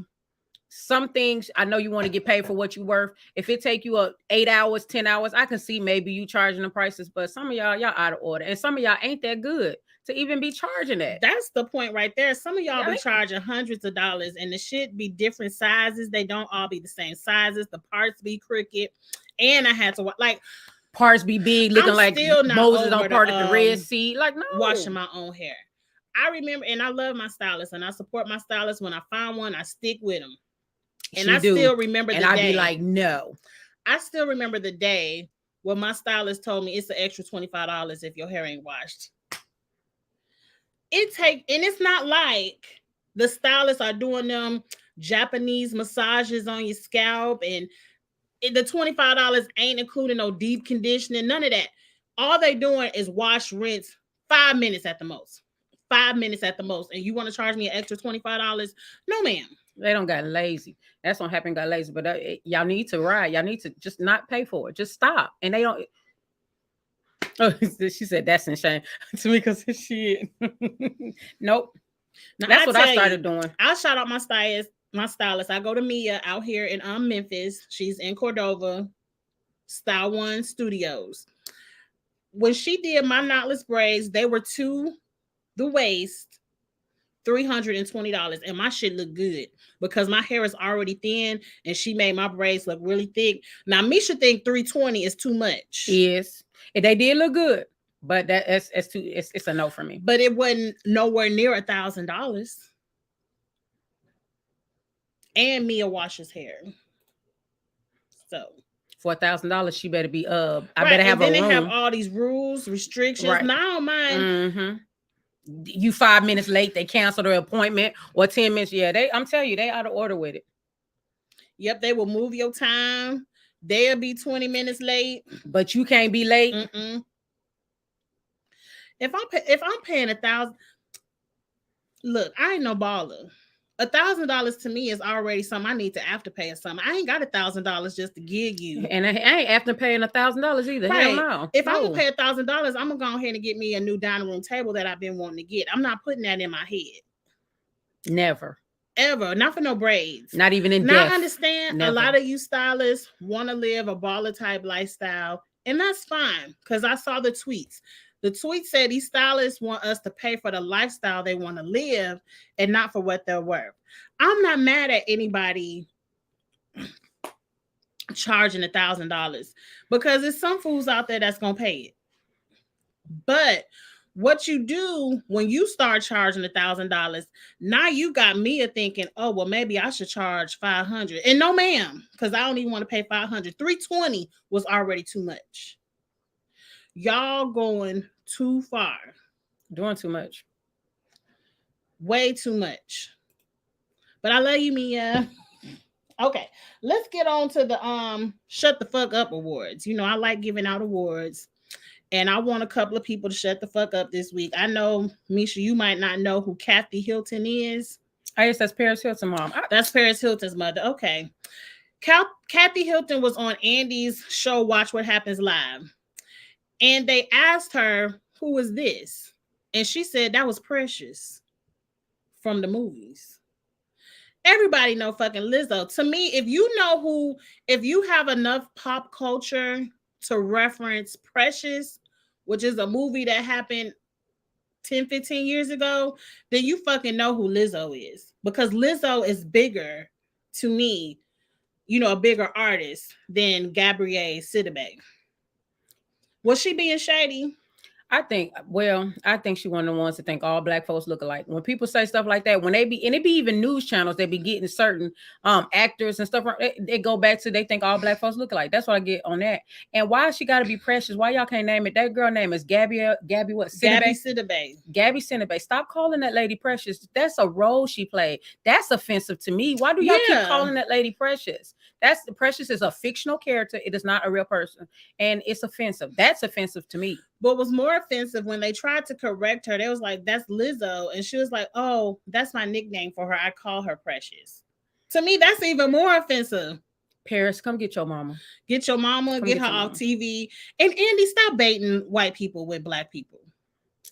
Speaker 2: some things. I know you want to get paid for what you worth. If it take you 8 hours, 10 hours, I can see maybe you charging the prices. But some of y'all out of order, and some of y'all ain't that good to even be charging that.
Speaker 1: That's the point right there. Some of y'all be charging hundreds of dollars, and the shit be different sizes. They don't all be the same sizes. The parts be crooked, and I had to like.
Speaker 2: parts be big, looking
Speaker 1: I'm
Speaker 2: like
Speaker 1: still not
Speaker 2: Moses
Speaker 1: over
Speaker 2: on part of the Red Sea. Like, no.
Speaker 1: washing my own hair. I remember, and I love my stylist, and I support my stylist. When I find one, I stick with them. And I still remember
Speaker 2: and
Speaker 1: the
Speaker 2: I'd
Speaker 1: day.
Speaker 2: be like, no.
Speaker 1: I still remember the day when my stylist told me it's an extra $25 if your hair ain't washed. And it's not like the stylists are doing them Japanese massages on your scalp, and the $25 ain't including no deep conditioning, none of that. All they doing is wash, rinse, 5 minutes at the most. 5 minutes at the most. And you want to charge me an extra $25? No, ma'am.
Speaker 2: They don't got lazy. That's what happened. Got lazy. But y'all need to ride. Y'all need to just not pay for it. Just stop. And they don't. Oh, she said that's insane to me because shit. Nope. Now, that's what I started doing.
Speaker 1: I'll shout out my stylist. I go to Mia out here in Memphis. She's in Cordova, Style One Studios. When she did my knotless braids, they were to the waist, $320, and my shit looked good because my hair is already thin, and she made my braids look really thick. Now, Misha think $320 is too much.
Speaker 2: Yes, and they did look good, but that's too. It's a no for me.
Speaker 1: But it wasn't nowhere near $1,000. And Mia washes hair, so
Speaker 2: for $1,000, she better be I better have
Speaker 1: and then
Speaker 2: a room.
Speaker 1: They have all these rules, restrictions. Right. Now, mine.
Speaker 2: Mm-hmm. You 5 minutes late, they cancel their appointment, or 10 minutes. Yeah, I'm telling you, they out of order with it.
Speaker 1: Yep, they will move your time. They'll be 20 minutes late,
Speaker 2: but you can't be late.
Speaker 1: Mm-mm. If I'm paying $1,000, look, I ain't no baller. $1,000 to me is already something I need to afterpay or something. I ain't got $1,000 just to gig you,
Speaker 2: and I ain't afterpaying $1,000 either. Right. Hell no.
Speaker 1: If I'm gonna pay $1,000, I'm gonna go ahead and get me a new dining room table that I've been wanting to get. I'm not putting that in my head.
Speaker 2: Never.
Speaker 1: Ever. Not for no braids.
Speaker 2: Not even in
Speaker 1: death.
Speaker 2: Now
Speaker 1: I understand Never. A lot of you stylists want to live a baller type lifestyle, and that's fine because I saw the tweets. The tweet said these stylists want us to pay for the lifestyle they want to live and not for what they're worth. I'm not mad at anybody charging $1,000 because there's some fools out there that's going to pay it. But what you do when you start charging $1,000, now you got Mia thinking, oh, well, maybe I should charge $500. And no, ma'am, because I don't even want to pay $500. $320 was already too much. Y'all going too far.
Speaker 2: Doing too much.
Speaker 1: Way too much. But I love you, Mia. Okay, let's get on to the Shut the Fuck Up awards. You know, I like giving out awards, and I want a couple of people to shut the fuck up this week. I know, Misha, you might not know who Kathy Hilton is.
Speaker 2: I guess that's Paris Hilton's mom.
Speaker 1: That's Paris Hilton's mother. Okay. Kathy Hilton was on Andy's show, Watch What Happens Live. And they asked her, who is this? And she said that was Precious from the movies. Everybody know fucking Lizzo. To me, if you have enough pop culture to reference Precious, which is a movie that happened 10, 15 years ago, then you fucking know who Lizzo is. Because Lizzo is bigger, to me, a bigger artist than Gabrielle Sidibe. Was she being shady?
Speaker 2: I think she one of the ones that think all black folks look alike. When people say stuff like that, when it be even news channels, they be getting certain actors and stuff. They go back to they think all black folks look alike. That's what I get on that. And why she got to be Precious? Why y'all can't name it? That girl name is Gabby what?
Speaker 1: Gabby Sidibe.
Speaker 2: Gabby Sidibe. Stop calling that lady Precious. That's a role she played. That's offensive to me. Why do y'all keep calling that lady Precious? Precious is a fictional character. It is not a real person, and it's offensive. That's offensive to me.
Speaker 1: What was more offensive when they tried to correct her, they was like, that's Lizzo. And she was like, oh, that's my nickname for her. I call her Precious. To me, that's even more offensive.
Speaker 2: Paris, come get your mama.
Speaker 1: Get your mama, get her off TV. And Andy, stop baiting white people with black people.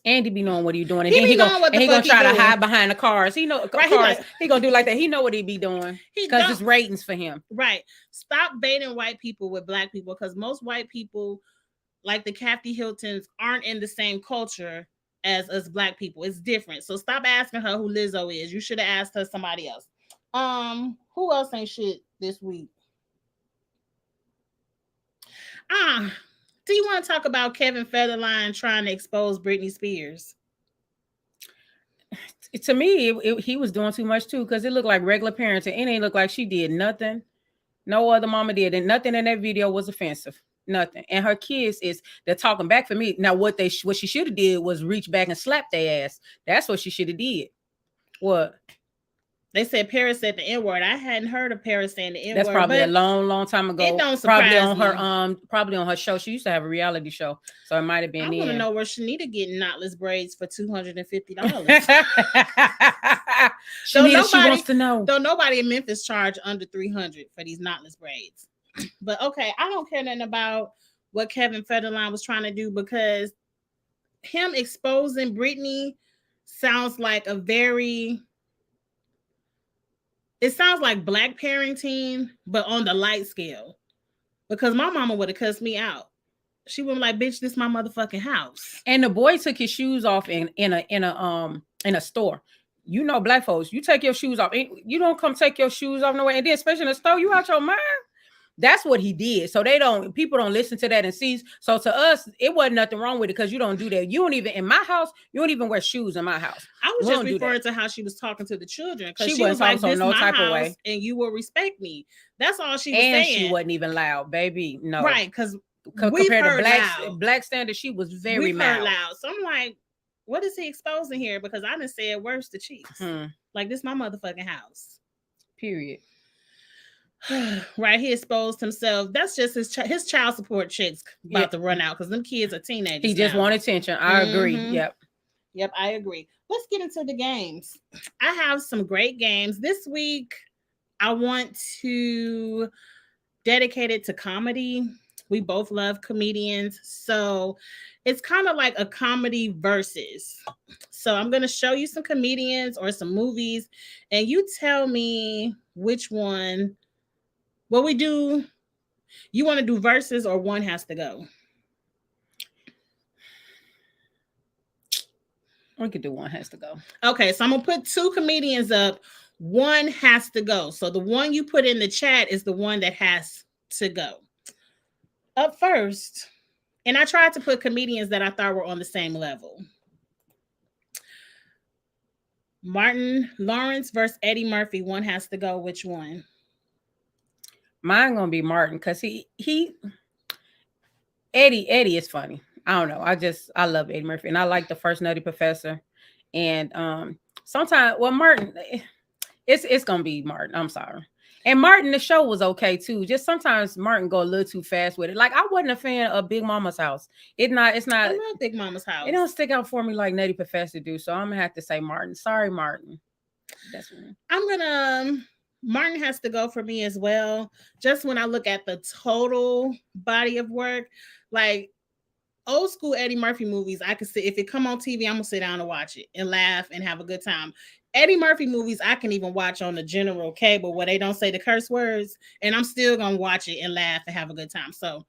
Speaker 2: Andy be knowing what he's doing, and then he gonna try to hide behind the cars. He know cars. He gonna do like that. He know what he be doing because it's ratings for him.
Speaker 1: Right. Stop baiting white people with black people because most white people, like the Kathy Hiltons, aren't in the same culture as us black people. It's different. So stop asking her who Lizzo is. You should have asked her somebody else. Who else ain't shit this week? Do you want to talk about Kevin Federline trying to expose Britney Spears?
Speaker 2: To me, he was doing too much too, because it looked like regular parenting. It ain't look like she did nothing. No other mama did, and nothing in that video was offensive. Nothing. And her kids they're talking back for me. Now what she should have did was reach back and slap their ass. That's what she should have did. What?
Speaker 1: They said Paris said the N-word. I hadn't heard of Paris saying the N-word.
Speaker 2: That's probably a long time ago.
Speaker 1: It don't surprise
Speaker 2: probably on her show. She used to have a reality show, so it might have been.
Speaker 1: I want to know where Shanita getting knotless braids for $250.
Speaker 2: Shanita, she wants to know.
Speaker 1: Though nobody in Memphis charge under $300 for these knotless braids. But okay, I don't care nothing about what Kevin Federline was trying to do, because him exposing Britney sounds like it sounds like black parenting, but on the light scale. Because my mama would have cussed me out. She would be like, "Bitch, this is my motherfucking house."
Speaker 2: And the boy took his shoes off in a store. You know, black folks, you take your shoes off. You don't come take your shoes off nowhere. And then, especially in the store, you out your mind. That's what he did. So people don't listen to that and see. So to us, it wasn't nothing wrong with it, because you don't do that. You don't even, in my house, you don't even wear shoes in my house.
Speaker 1: I was just referring to how she was talking to the children, because she was
Speaker 2: like,
Speaker 1: "This
Speaker 2: no
Speaker 1: my
Speaker 2: type
Speaker 1: house,
Speaker 2: of way,
Speaker 1: and you will respect me." That's all she was
Speaker 2: saying.
Speaker 1: And
Speaker 2: she wasn't even loud, baby. No,
Speaker 1: right? Because
Speaker 2: compared to black standards, she was very loud.
Speaker 1: So I'm like, what is he exposing here? Because I done said worse to Cheeks. Like, this is my motherfucking house.
Speaker 2: Period.
Speaker 1: Right, he exposed himself. That's just his child support checks about to run out, because them kids are teenagers.
Speaker 2: He just want attention. I agree. Yep,
Speaker 1: I agree. Let's get into the games. I have some great games this week. I want to dedicate it to comedy. We both love comedians, so it's kind of like a comedy versus. So I'm going to show you some comedians or some movies, and you tell me which one. What we do, you want to do verses, or one has to go?
Speaker 2: We could do one has to go.
Speaker 1: Okay, so I'm going to put two comedians up. One has to go. So the one you put in the chat is the one that has to go. Up first, and I tried to put comedians that I thought were on the same level. Martin Lawrence versus Eddie Murphy. One has to go. Which one?
Speaker 2: Mine gonna be Martin, because Eddie is funny. I don't know. I love Eddie Murphy, and I like the first Nutty Professor. And sometimes, Martin, it's gonna be Martin. I'm sorry. And Martin, the show was okay too. Just sometimes Martin go a little too fast with it. Like, I wasn't a fan of Big Mama's House. It's not.
Speaker 1: I love Big Mama's House.
Speaker 2: It don't stick out for me like Nutty Professor do. So I'm gonna have to say Martin. Sorry, Martin. That's me.
Speaker 1: I'm gonna. Martin has to go for me as well. Just when I look at the total body of work, like old school Eddie Murphy movies, I can sit, if it come on TV, I'm gonna sit down and watch it and laugh and have a good time. Eddie Murphy movies, I can even watch on the general cable where they don't say the curse words, and I'm still gonna watch it and laugh and have a good time. So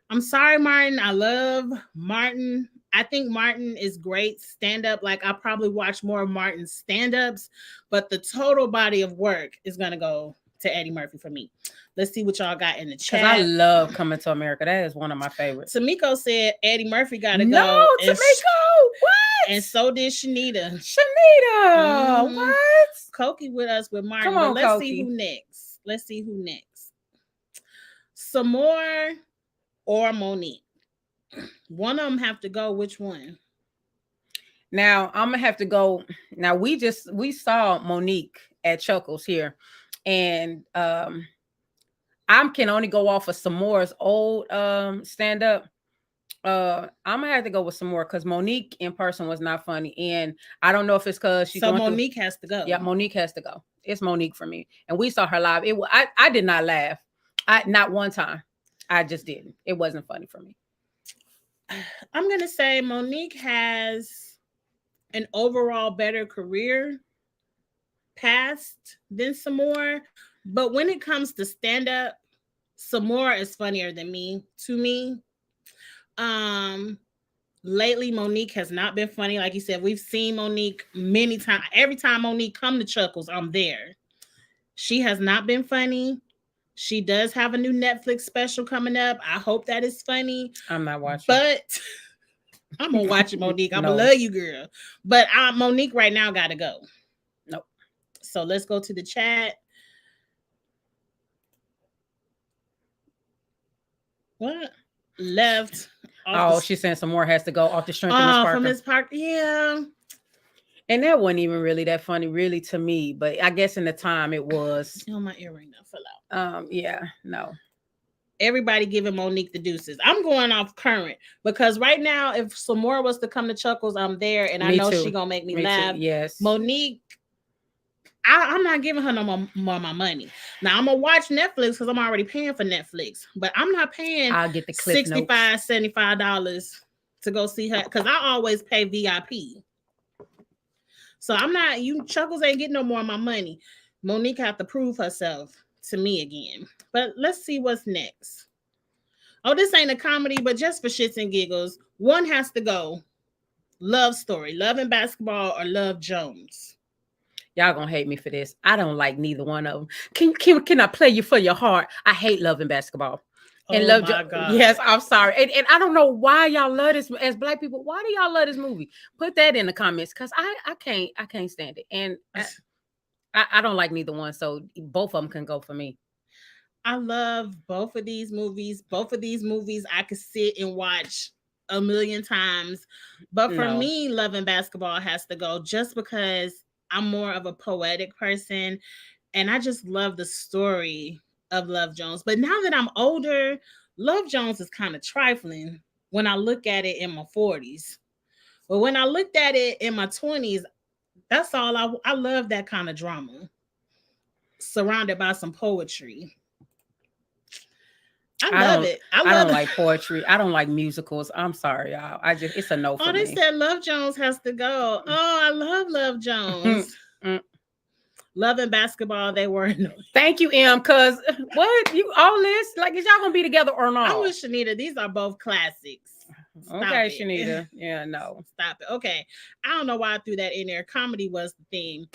Speaker 1: I'm sorry, Martin. I love Martin. I think Martin is great stand-up. Like, I probably watch more of Martin's stand-ups, but the total body of work is going to go to Eddie Murphy for me. Let's see what y'all got in the chat.
Speaker 2: Because I love Coming to America. That is one of my favorites.
Speaker 1: Tamiko said Eddie Murphy got to go.
Speaker 2: No, Tamiko, what?
Speaker 1: And so did Shanita.
Speaker 2: What?
Speaker 1: Koki with us with Martin.
Speaker 2: Come on,
Speaker 1: but let's
Speaker 2: Koki.
Speaker 1: see who next. Samore or Monique. One of them have to go. Which one?
Speaker 2: Now I'm gonna have to go. Now we saw Monique at Chuckles here, and I can only go off of Samore's old stand-up. I'm gonna have to go with Samore, because Monique in person was not funny, and I don't know if it's because she's.
Speaker 1: So Monique has to go.
Speaker 2: Yeah, Monique has to go. It's Monique for me, and we saw her live. I did not laugh. Not one time. I just didn't. It wasn't funny for me.
Speaker 1: I'm going to say Monique has an overall better career past than Samore. But when it comes to stand-up, Samore is funnier than me, to me. Lately, Monique has not been funny. Like you said, we've seen Monique many times. Every time Monique come to Chuckles, I'm there. She has not been funny. She does have a new Netflix special coming up. I hope that is funny.
Speaker 2: I'm not watching.
Speaker 1: But I'm gonna watch it, Monique. I'm gonna
Speaker 2: No.
Speaker 1: love you, girl. But Monique right now gotta go.
Speaker 2: Nope.
Speaker 1: So let's go to the chat. What? Left.
Speaker 2: Oh, she's saying some more has to go off the strength of Miss Parker.
Speaker 1: From Miss Parker. Yeah.
Speaker 2: And that wasn't even really that funny, really, to me. But I guess in the time it was.
Speaker 1: Oh, my earring done fell out.
Speaker 2: Yeah, no.
Speaker 1: Everybody giving Monique the deuces. I'm going off current because right now, if some more was to come to Chuckles, I'm there, and I know she's gonna make me laugh.
Speaker 2: Too. Yes,
Speaker 1: Monique. I'm not giving her no more my money. Now I'm gonna watch Netflix because I'm already paying for Netflix, but I'm not paying.
Speaker 2: I'll get the clip
Speaker 1: $65, $75 to go see her because I always pay VIP. So I'm not. You Chuckles ain't getting no more of my money. Monique have to prove herself to me again. But let's see what's next. Oh, this ain't a comedy, but just for shits and giggles, one has to go. Love Story, Love and Basketball, or Love Jones.
Speaker 2: Y'all gonna hate me for this. I don't like neither one of them. Can I play you for your heart? I hate Love and Basketball. And
Speaker 1: Love God.
Speaker 2: Yes, I'm sorry. And I don't know why y'all love this as Black people. Why do y'all love this movie? Put that in the comments because I can't stand it. And I don't like neither one. So both of them can go for me.
Speaker 1: I love both of these movies. Both of these movies I could sit and watch a million times. But for me, Love and Basketball has to go just because I'm more of a poetic person. And I just love the story of Love Jones. But now that I'm older, Love Jones is kind of trifling when I look at it in my 40s. But when I looked at it in my 20s, that's all I love that kind of drama. Surrounded by some poetry. I love it.
Speaker 2: I don't like poetry. I don't like musicals. I'm sorry, y'all. It's a no for me.
Speaker 1: Oh, they said Love Jones has to go. Oh, I love Love Jones. Love and Basketball, they were annoying.
Speaker 2: Thank you, M. Cause what you all this like is y'all gonna be together or not?
Speaker 1: I wish Shanita. These are both classics.
Speaker 2: Stop okay, Shanita. Yeah, no.
Speaker 1: Stop it. Okay, I don't know why I threw that in there. Comedy was the theme.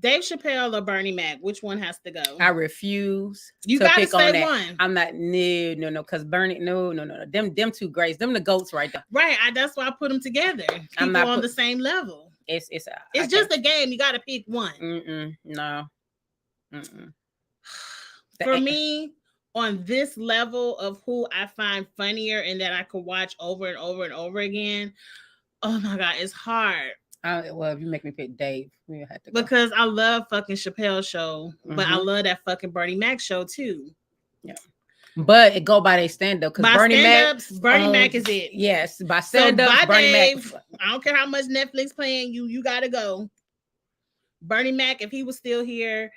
Speaker 1: Dave Chappelle or Bernie Mac? Which one has to go?
Speaker 2: I refuse.
Speaker 1: You gotta pick say one.
Speaker 2: I'm not no, because Bernie, no. Them two greats, them the goats right there.
Speaker 1: Right. That's why I put them together. I'm not on the same level.
Speaker 2: It's
Speaker 1: just a game. You gotta pick one.
Speaker 2: No.
Speaker 1: For me, on this level of who I find funnier and that I could watch over and over and over again, oh my God, it's hard.
Speaker 2: Well, if you make me pick Dave, we have to
Speaker 1: go. Because I love fucking Chappelle show, but I love that fucking Bernie Mac show too.
Speaker 2: Yeah, but it go by their stand up because Bernie Mac
Speaker 1: is it.
Speaker 2: Yes, by stand up,
Speaker 1: so
Speaker 2: Bernie
Speaker 1: Dave, Mac. I don't care how much Netflix playing you gotta go. Bernie Mac, if he was still here,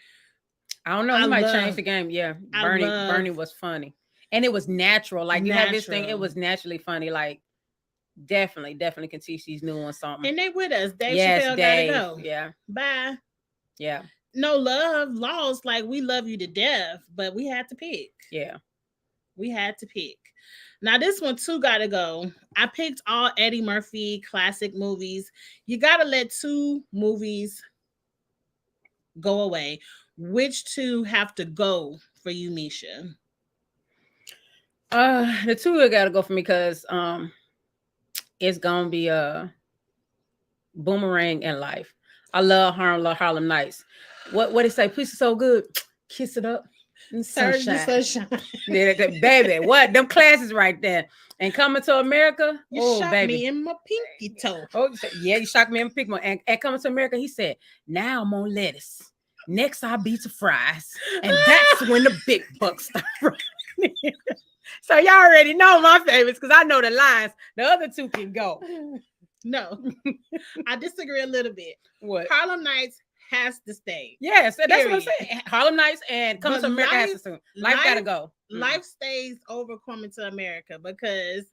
Speaker 2: I don't know. He might change the game. Yeah, Bernie was funny, and it was natural. Like you have this thing, it was naturally funny. Like. Definitely can teach these new ones something.
Speaker 1: And they with us. Dave Chappelle gotta go.
Speaker 2: Yeah.
Speaker 1: Bye.
Speaker 2: Yeah.
Speaker 1: No love lost. Like we love you to death, but we had to pick.
Speaker 2: Yeah.
Speaker 1: We had to pick. Now this one too gotta go. I picked all Eddie Murphy classic movies. You gotta let two movies go away. Which two have to go for you, Misha?
Speaker 2: The two that gotta go for me because it's gonna be a Boomerang and Life. I love Harlem Nights. What they say? Pussy so good, kiss it up. Sunshine. Yeah, baby, what them classes right there. And Coming to America.
Speaker 1: You shot me in my pinky toe.
Speaker 2: Oh yeah, you shocked me in my pinky toe. And Coming to America, he said, "Now I'm on lettuce. Next I'll be to fries, and that's when the big bucks start." So y'all already know my favorites because I know the lines. The other two can go.
Speaker 1: No, I disagree a little bit.
Speaker 2: What?
Speaker 1: Harlem Nights has to stay.
Speaker 2: Yes, that's what I'm saying. Harlem Nights and Coming to America has to stay. Life gotta go.
Speaker 1: Life stays over Coming to America because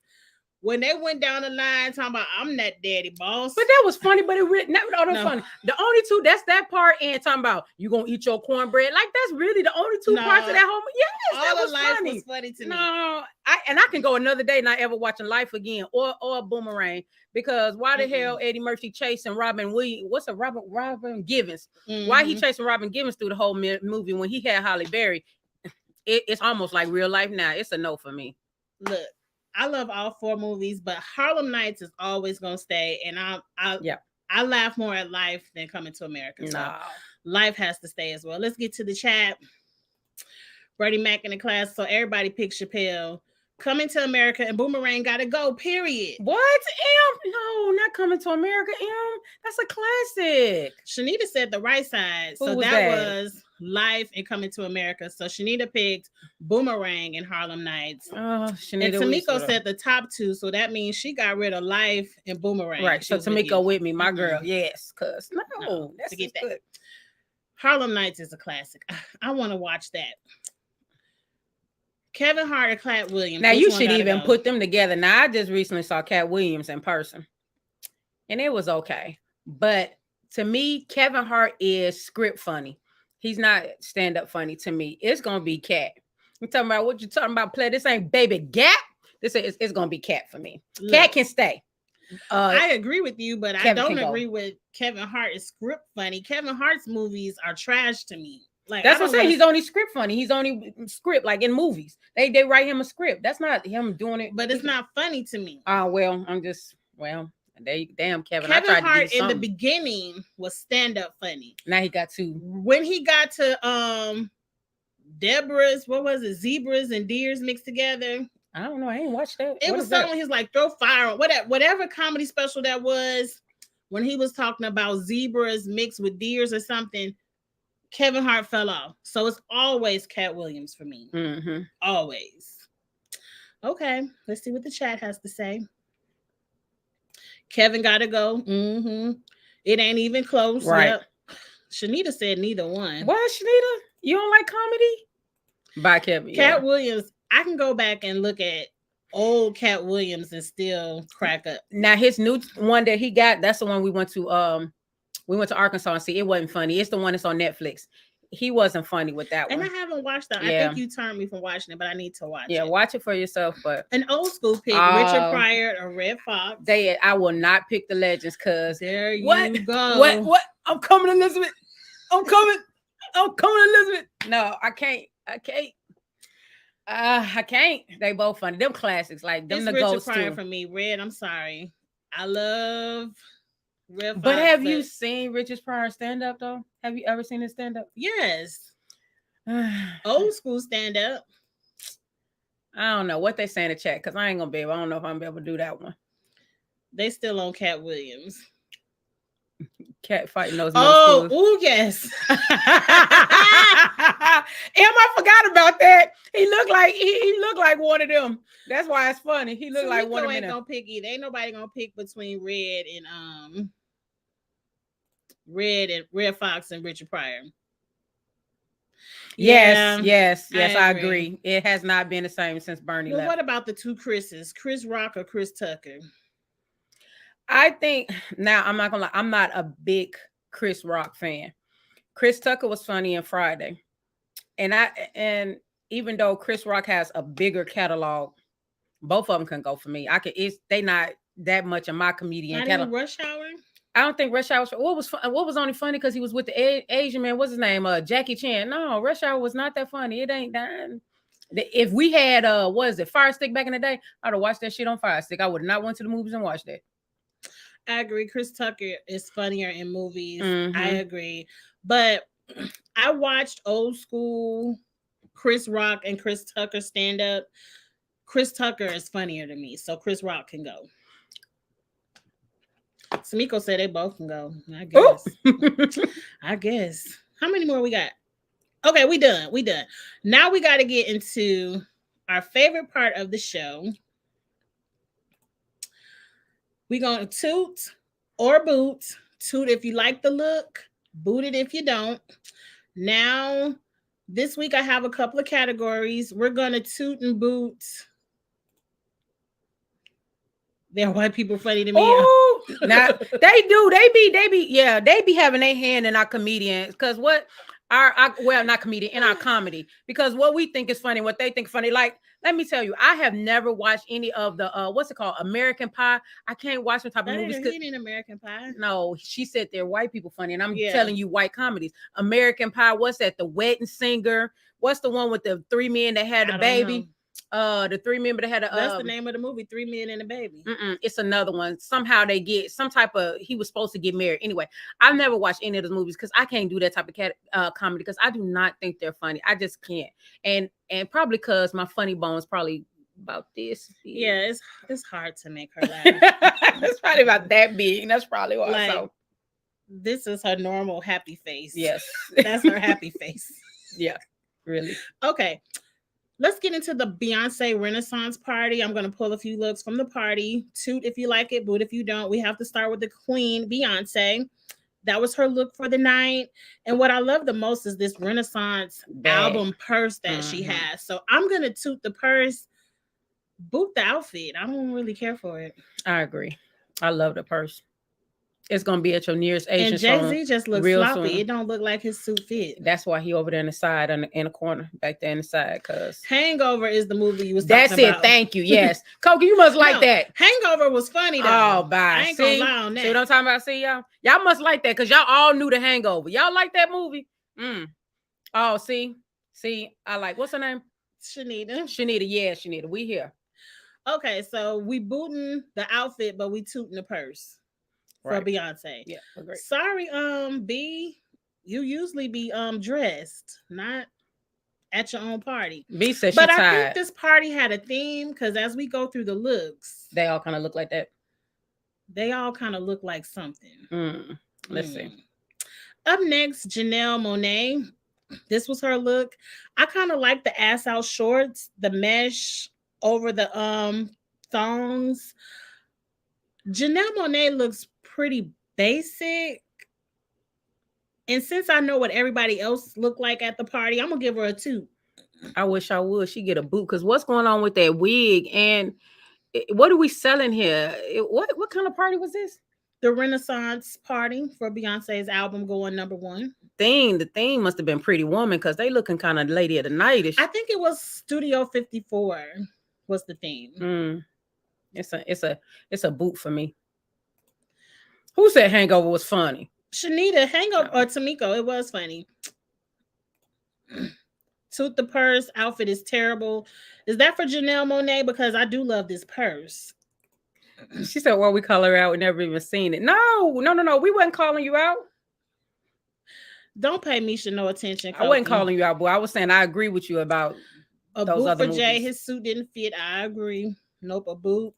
Speaker 1: when they went down the line talking about I'm that daddy boss.
Speaker 2: But that was funny, but it really not funny. The only two, that's that part and talking about you gonna eat your cornbread. Like that's really the only two parts of that whole yes, that was funny.
Speaker 1: Was funny to me.
Speaker 2: No, I can go another day not ever watching Life again or Boomerang because why the hell Eddie Murphy chasing Robin Williams? What's a Robin Givens? Why he chasing Robin Givens through the whole movie when he had Halle Berry? it's almost like real life now. It's a no for me.
Speaker 1: Look, I love all 4 movies, but Harlem Nights is always gonna stay, and I laugh more at Life than Coming to America. So Life has to stay as well. Let's get to the chat. Brady Mack in the class, so everybody pick Chappelle. Coming to America and Boomerang gotta go, period.
Speaker 2: What? M? No, not Coming to America, M. That's a classic.
Speaker 1: Shanita said the right side. So that was Life and Coming to America. So Shanita picked Boomerang and Harlem Nights.
Speaker 2: Oh, Shanita.
Speaker 1: And Tamiko said the top 2. So that means she got rid of Life and Boomerang.
Speaker 2: Right. So Tamiko with me, my girl. Yes. Cause no, that's
Speaker 1: forget that.
Speaker 2: Good.
Speaker 1: Harlem Nights is a classic. I want to watch that. Kevin Hart or Cat Williams.
Speaker 2: Now you should even put them together. Now I just recently saw Cat Williams in person, and it was okay. But to me, Kevin Hart is script funny. He's not stand up funny to me. It's gonna be Cat. I'm talking about what you talking about. Play this ain't Baby Gap. This is it's gonna be Cat for me. Look, Cat can stay.
Speaker 1: I agree with you, but Kevin I don't agree with Kevin Hart is script funny. Kevin Hart's movies are trash to me. Like,
Speaker 2: that's what I'm saying. He's only script funny. He's only script like in movies. They write him a script. That's not him doing it.
Speaker 1: But it's not funny to me.
Speaker 2: Well, I'm just damn Kevin.
Speaker 1: Kevin Hart in the beginning was stand up funny.
Speaker 2: Now he got to
Speaker 1: when he got to Deborah's, what was it? Zebras and Deers mixed together.
Speaker 2: I don't know. I ain't watched that.
Speaker 1: It was something he's like throw fire on whatever comedy special that was when he was talking about zebras mixed with deers or something. Kevin Hart fell off. So it's always Cat Williams for me.
Speaker 2: Mm-hmm.
Speaker 1: Always. Okay. Let's see what the chat has to say. Kevin gotta go. Mm-hmm. It ain't even close.
Speaker 2: Right.
Speaker 1: Yep. Shanita said neither one.
Speaker 2: What, Shanita? You don't like comedy? Bye, Kevin.
Speaker 1: Cat Williams. I can go back and look at old Cat Williams and still crack up.
Speaker 2: Now his new one that he got, that's the one we went to Arkansas and see. It wasn't funny. It's the one that's on Netflix. He wasn't funny with that one.
Speaker 1: And I haven't watched that. Yeah. I think you turned me from watching it, but I need to watch it.
Speaker 2: Yeah, watch it for yourself. But
Speaker 1: an old school pick, Richard Pryor or Red Fox.
Speaker 2: I will not pick the Legends because
Speaker 1: there you go.
Speaker 2: What? I'm coming, Elizabeth. I'm coming, Elizabeth. No, I can't. I can't. They both funny. Them classics, like them. It's the Richard Pryor
Speaker 1: for me. Red. I'm sorry. I love Red Fox.
Speaker 2: But have you seen Richard Pryor stand up though? Have you ever seen his stand up?
Speaker 1: Yes. Old school stand up.
Speaker 2: I don't know what they say in the chat because I ain't gonna be able. I don't know if I'm gonna be able to do that one.
Speaker 1: They still on Cat Williams.
Speaker 2: Cat fighting those.
Speaker 1: Oh, yes.
Speaker 2: I forgot about that. He looked like one of them. That's why it's funny. He looked like one of them.
Speaker 1: Ain't gonna pick either. Ain't nobody gonna pick between Red Red Fox and Richard Pryor.
Speaker 2: Yes, I agree. It has not been the same since Bernie left.
Speaker 1: What about the two Chris's, Chris Rock or Chris Tucker?
Speaker 2: I think now I'm not gonna lie, I'm not a big Chris Rock fan. Chris Tucker was funny on Friday. And even though Chris Rock has a bigger catalog, both of them can go for me. They not that much in my comedian catalog.
Speaker 1: Rush Hour?
Speaker 2: I don't think Rush Hour was what was only funny because he was with the Asian man. What's his name? Jackie Chan. No, Rush Hour was not that funny. It ain't that. If we had Fire Stick back in the day, I'd have watched that shit on Fire Stick. I would not went to the movies and watched that.
Speaker 1: I agree. Chris Tucker is funnier in movies. Mm-hmm. I agree. But I watched old school Chris Rock and Chris Tucker stand up. Chris Tucker is funnier to me, so Chris Rock can go. Samiko said they both can go. I guess. I guess. How many more we got? Okay, we done. Now we got to get into our favorite part of the show. We're going to toot or boot. Toot if you like the look. Boot it if you don't. Now, this week I have a couple of categories. We're going to toot and boot. They're white people funny to me.
Speaker 2: Oh, now they do. They be having their hand in our comedians. Because what not comedian, in our comedy. Because what we think is funny, what they think funny. Like let me tell you, I have never watched any of the what's it called, American Pie. I can't watch some type of
Speaker 1: That
Speaker 2: movies.
Speaker 1: ain't in American Pie.
Speaker 2: No, she said they're white people funny, and I'm
Speaker 1: Yeah.
Speaker 2: telling you, white comedies. American Pie. What's that? The Wedding Singer. What's the one with the three men that had a
Speaker 1: I don't
Speaker 2: baby?
Speaker 1: know.
Speaker 2: The three men that had a.
Speaker 1: That's the name of the movie, 3 Men and a Baby.
Speaker 2: It's another one. Somehow they get some type of. He was supposed to get married. Anyway, I've never watched any of those movies because I can't do that type of comedy because I do not think they're funny. I just can't. And probably because my funny bone is probably about this big.
Speaker 1: Yeah, it's hard to make her laugh.
Speaker 2: It's probably about that big. That's probably why.
Speaker 1: Like,
Speaker 2: so
Speaker 1: this is her normal happy face.
Speaker 2: yes,
Speaker 1: that's her happy face.
Speaker 2: Yeah, really.
Speaker 1: Okay. Let's get into the Beyonce Renaissance party. I'm going to pull a few looks from the party. Toot if you like it, boot if you don't. We have to start with the queen, Beyonce. That was her look for the night. And what I love the most is this Renaissance album purse that she has. So I'm going to toot the purse, boot the outfit. I don't really care for it.
Speaker 2: I agree. I love the purse. It's gonna be at your nearest Asian.
Speaker 1: And Jay-Z just looks sloppy. Soon. It don't look like his suit fit.
Speaker 2: That's why he over there in the side, in the corner, back there in the side. Cause
Speaker 1: Hangover is the movie you was
Speaker 2: talking about. That's it. Thank you. Yes, Cokie, you must like that.
Speaker 1: Hangover was funny though.
Speaker 2: Oh, bye.
Speaker 1: I ain't gonna lie on that.
Speaker 2: See what I'm talking about? See y'all. Y'all must like that because y'all all knew the Hangover. Y'all like that movie? Oh, see, I like. What's her name?
Speaker 1: Shanita.
Speaker 2: Yeah, Shanita. We here.
Speaker 1: Okay, so we booting the outfit, but we tooting the purse. For Beyonce.
Speaker 2: Yeah, agree.
Speaker 1: Sorry, B. You usually be dressed, not at your own party.
Speaker 2: B said
Speaker 1: but I think this party had a theme because as we go through the looks,
Speaker 2: they all kind of look like that.
Speaker 1: They all kind of look like something.
Speaker 2: Let's see.
Speaker 1: Up next, Janelle Monáe. This was her look. I kind of like the ass out shorts, the mesh over the thongs. Janelle Monáe looks pretty basic. And since I know what everybody else looked like at the party, I'm gonna give her a 2.
Speaker 2: I wish I would. She get a boot because what's going on with that wig and what are we selling here? What kind of party was this?
Speaker 1: The Renaissance party for Beyonce's album going #1.
Speaker 2: The theme must have been Pretty Woman because they looking kind of Lady of the Night-ish.
Speaker 1: I think it was Studio 54 was the theme.
Speaker 2: It's a boot for me. Who said Hangover was funny?
Speaker 1: Shanita, Hangover or Tamiko, it was funny. Toot the purse outfit is terrible. Is that for Janelle Monáe? Because I do love this purse.
Speaker 2: She said, well, we call her out. We never even seen it. No. We wasn't calling you out.
Speaker 1: Don't pay Misha no attention.
Speaker 2: Cokie. I wasn't calling you out, boy. I was saying I agree with you about
Speaker 1: a
Speaker 2: those
Speaker 1: boot
Speaker 2: other
Speaker 1: for
Speaker 2: movies.
Speaker 1: Jay. His suit didn't fit. I agree. Nope, a boot.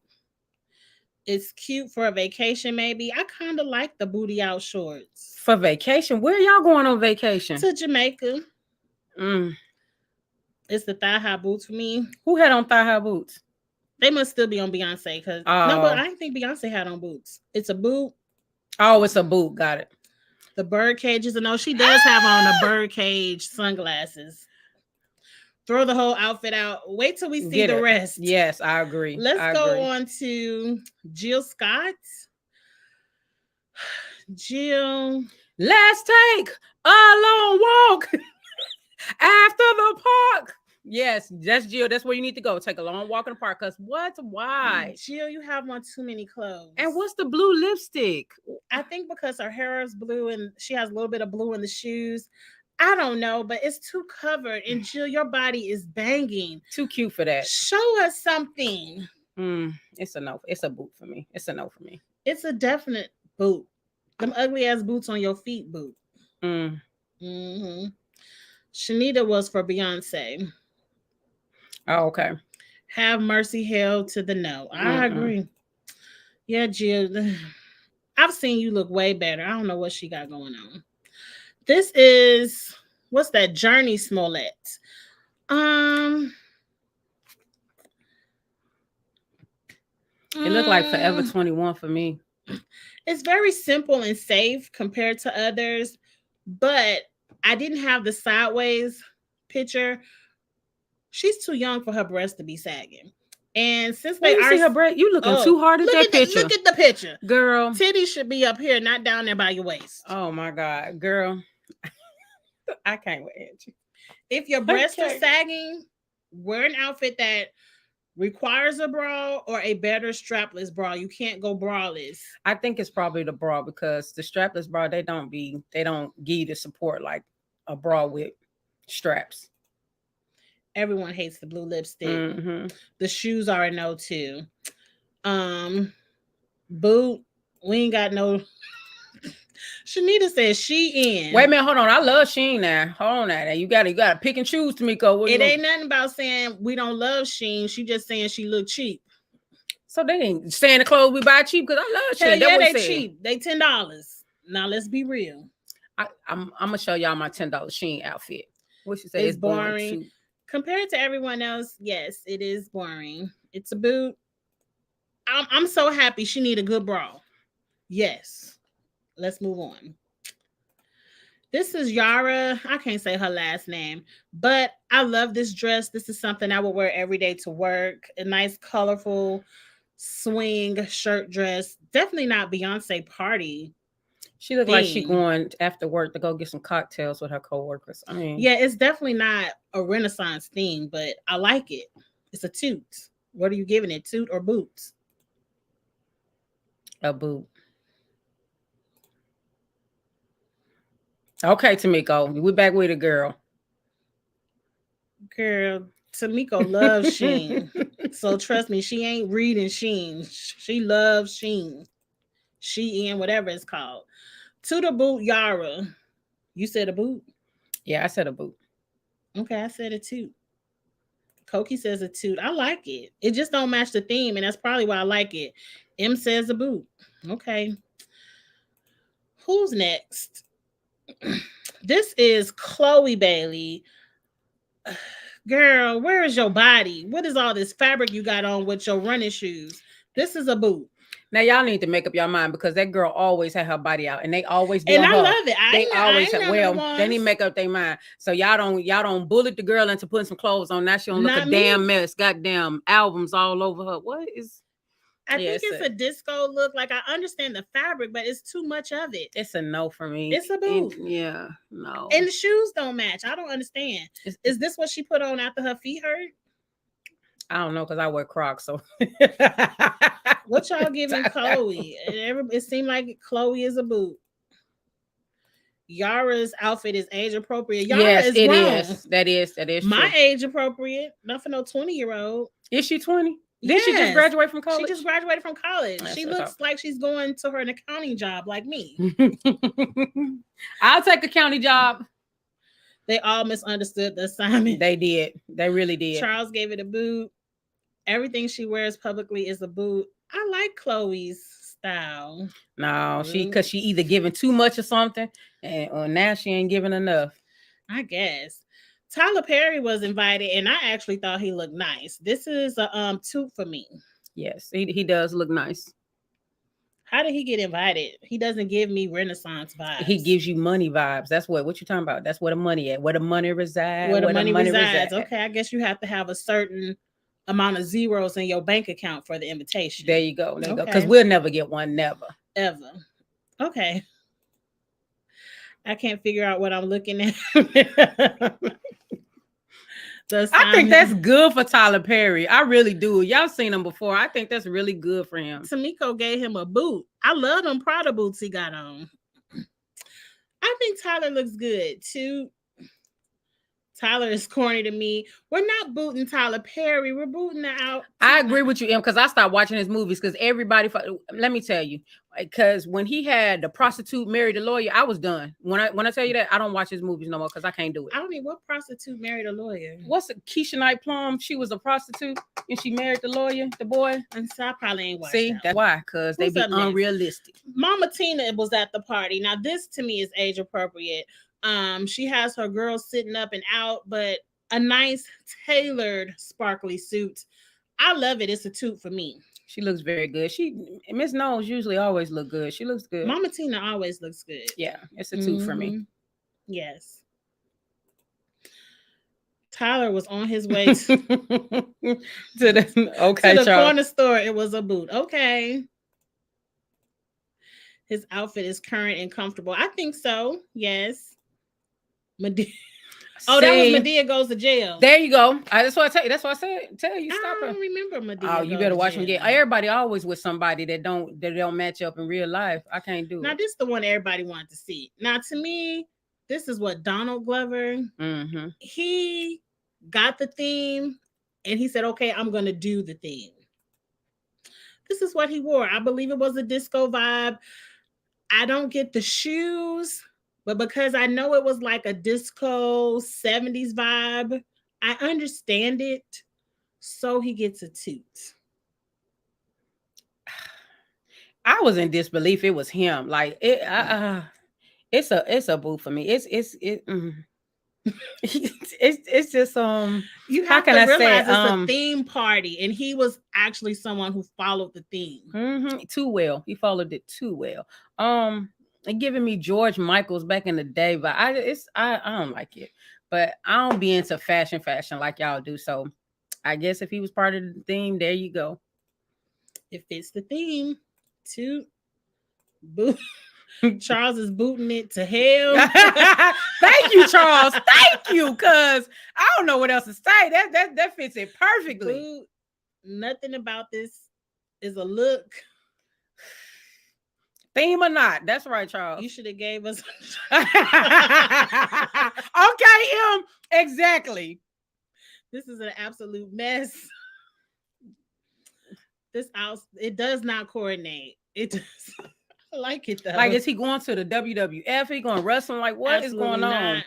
Speaker 1: It's cute for a vacation, maybe. I kind of like the booty out shorts.
Speaker 2: For vacation? Where y'all going on vacation?
Speaker 1: To Jamaica. It's the thigh-high boots for me.
Speaker 2: Who had on thigh-high boots?
Speaker 1: They must still be on Beyonce. No, but I didn't think Beyonce had on boots. It's a boot.
Speaker 2: Oh, it's a boot. Got it.
Speaker 1: The bird cages. And no, she does have on a bird cage sunglasses. Throw the whole outfit out. Wait till we see the rest.
Speaker 2: Yes, I agree.
Speaker 1: Let's go on to Jill Scott. Jill.
Speaker 2: Let's take a long walk after the park. Yes, that's Jill. That's where you need to go. Take a long walk in the park. Because what? Why?
Speaker 1: Jill, you have on too many clothes.
Speaker 2: And what's the blue lipstick?
Speaker 1: I think because her hair is blue and she has a little bit of blue in the shoes. I don't know, but it's too covered. And Jill, your body is banging.
Speaker 2: Too cute for that.
Speaker 1: Show us something.
Speaker 2: It's a no. It's a boot for me. It's a no for me.
Speaker 1: It's a definite boot. Them ugly ass boots on your feet boot. Shanita was for Beyonce.
Speaker 2: Oh, okay.
Speaker 1: Have Mercy held to the no. I agree. Yeah, Jill. I've seen you look way better. I don't know what she got going on. This is, what's that? Journey Smollett.
Speaker 2: It looked like Forever 21 for me.
Speaker 1: It's very simple and safe compared to others, but I didn't have the sideways picture. She's too young for her breasts to be sagging. And since they
Speaker 2: see her breast, you looking too hard at that picture.
Speaker 1: Look at the picture.
Speaker 2: Girl.
Speaker 1: Titties should be up here, not down there by your waist.
Speaker 2: Oh my God, girl. I can't wait.
Speaker 1: If your breasts are sagging, Wear an outfit that requires a bra or a better strapless bra. You can't go braless.
Speaker 2: I think it's probably the bra because the strapless bra they don't give you the support like a bra with straps.
Speaker 1: Everyone hates the blue lipstick.
Speaker 2: Mm-hmm.
Speaker 1: The shoes are a no too. Boot, we ain't got no. Shanita says she in.
Speaker 2: Wait a minute, hold on. I love Sheen now. Hold on now. You gotta pick and choose, Tamiko.
Speaker 1: It ain't nothing about saying we don't love Sheen. She just saying she look cheap.
Speaker 2: So they ain't saying the clothes we buy cheap because I love Sheen.
Speaker 1: Hell yeah, they cheap. They $10. Now let's be real.
Speaker 2: I'm gonna show y'all my $10 Sheen outfit. What she say?
Speaker 1: It's boring. Compared to everyone else, yes, it is boring. It's a boot. I'm so happy she need a good bra. Yes. Let's move on. This is Yara. I can't say her last name, but I love this dress. This is something I would wear every day to work. A nice, colorful swing shirt dress. Definitely not Beyonce party.
Speaker 2: She looked like she going after work to go get some cocktails with her coworkers. I mean,
Speaker 1: yeah, it's definitely not a Renaissance theme, but I like it. It's a toot. What are you giving it, toot or boots?
Speaker 2: A boot. Okay, Tamiko, we back with it, girl.
Speaker 1: Girl, Tamiko loves Sheen. So trust me, she ain't reading Sheen. She loves Sheen. Shein, whatever it's called. To the boot, Yara. You said a boot?
Speaker 2: Yeah, I said a boot.
Speaker 1: Okay, I said a toot. Koki says a toot. I like it. It just don't match the theme, and that's probably why I like it. M says a boot. Okay. Who's next? This is Chloe Bailey. Girl, where is your body? What is all this fabric you got on with your running shoes? This is a boot.
Speaker 2: Now y'all need to make up your mind because that girl always had her body out, and they always be
Speaker 1: and
Speaker 2: on
Speaker 1: I
Speaker 2: her.
Speaker 1: love it.
Speaker 2: They always have, well, they need to make up their mind. So y'all don't bullet the girl into putting some clothes on. Now she don't look a damn mess. Goddamn albums all over her. What is?
Speaker 1: I think it's a disco look. Like I understand the fabric, but it's too much of it.
Speaker 2: It's a no for me.
Speaker 1: It's a boot.
Speaker 2: Yeah, no.
Speaker 1: And the shoes don't match. I don't understand. Is this what she put on after her feet hurt?
Speaker 2: I don't know because I wear Crocs. So
Speaker 1: what y'all giving Chloe? It seemed like Chloe is a boot. Yara's outfit is age appropriate. Yara
Speaker 2: yes,
Speaker 1: is
Speaker 2: it
Speaker 1: grown.
Speaker 2: is. That is
Speaker 1: my
Speaker 2: true.
Speaker 1: age appropriate. Not for no 20-year-old.
Speaker 2: Is she 20? Did she just graduate from college?
Speaker 1: She just graduated from college. She looks like she's going to her accounting job like me.
Speaker 2: I'll take a county job.
Speaker 1: They all misunderstood the assignment.
Speaker 2: They did. They really did.
Speaker 1: Charles gave it a boot. Everything she wears publicly is a boot. I like Chloe's style.
Speaker 2: No, because she either giving too much or something, or now she ain't giving enough.
Speaker 1: I guess. Tyler Perry was invited, and I actually thought he looked nice. This is a toot for me.
Speaker 2: Yes, he does look nice.
Speaker 1: How did he get invited? He doesn't give me Renaissance vibes.
Speaker 2: He gives you money vibes. That's what you talking about. That's where the money at. Where the money resides.
Speaker 1: Where the money resides. Okay, I guess you have to have a certain amount of zeros in your bank account for the invitation.
Speaker 2: There you go. There you go. Because we'll never get one. Never.
Speaker 1: Ever. Okay. I can't figure out what I'm looking at.
Speaker 2: I think that's good for Tyler Perry. I really do. Y'all seen him before. I think that's really good for him.
Speaker 1: Tamiko gave him a boot. I love them Prada boots he got on. I think Tyler looks good too. Tyler is corny to me. We're not booting Tyler Perry. We're booting out.
Speaker 2: I agree with you, Em, because I stopped watching his movies because everybody. Let me tell you, because when he had the prostitute married a lawyer, I was done. When I tell you that, I don't watch his movies no more because I can't do it.
Speaker 1: I don't mean what prostitute married a lawyer.
Speaker 2: What's it? Keisha Knight Plum? She was a prostitute and she married the lawyer, the boy.
Speaker 1: And so I probably ain't watched.
Speaker 2: See, that's why, because they be unrealistic.
Speaker 1: Mama Tina was at the party. Now this to me is age appropriate. She has her girls sitting up and out, but a nice tailored sparkly suit. I love it. It's a toot for me.
Speaker 2: She looks very good. Miss Knowles usually always look good. She looks good.
Speaker 1: Mama Tina always looks good.
Speaker 2: Yeah, it's a toot for me.
Speaker 1: Yes. Tyler was on his way to the corner store. It was a boot. Okay. His outfit is current and comfortable. I think so. Yes. Oh, that was
Speaker 2: See,
Speaker 1: Medea Goes to Jail.
Speaker 2: there you go. That's what I tell you. That's what I said. Tell you,
Speaker 1: I
Speaker 2: stop
Speaker 1: don't
Speaker 2: it.
Speaker 1: remember Medea.
Speaker 2: Oh, you
Speaker 1: Go
Speaker 2: better
Speaker 1: to
Speaker 2: watch them
Speaker 1: Jail.
Speaker 2: get. Everybody always with somebody that don't match up in real life. I can't do
Speaker 1: Now,
Speaker 2: it.
Speaker 1: this is the one everybody wanted to see. Now, to me, this is what Donald Glover.
Speaker 2: Mm-hmm.
Speaker 1: He got the theme, and he said, "Okay, I'm going to do the theme." This is what he wore. I believe it was a disco vibe. I don't get the shoes, but because I know it was like a disco 70s vibe, I understand it. So he gets a toot.
Speaker 2: I was in disbelief. It was him. Like it. It's a boo for me. It's just
Speaker 1: You
Speaker 2: how
Speaker 1: have
Speaker 2: can
Speaker 1: to
Speaker 2: I say
Speaker 1: realize it's a theme party, and he was actually someone who followed the theme.
Speaker 2: too well. He followed it too well. And giving me George Michael's back in the day, but I don't like it. But I don't be into fashion like y'all do. So I guess if he was part of the theme, there you go.
Speaker 1: It fits the theme. Toot. Boot. Charles is booting it to hell.
Speaker 2: Thank you, Charles. Thank you, cause I don't know what else to say. That fits it perfectly.
Speaker 1: Boot. Nothing about this is a look.
Speaker 2: Theme or not? That's right, Charles.
Speaker 1: You should have gave us.
Speaker 2: Okay, exactly.
Speaker 1: This is an absolute mess. This house, it does not coordinate. It does. I like it though.
Speaker 2: Like, is he going to the WWF? He going wrestling? Like, what is going on?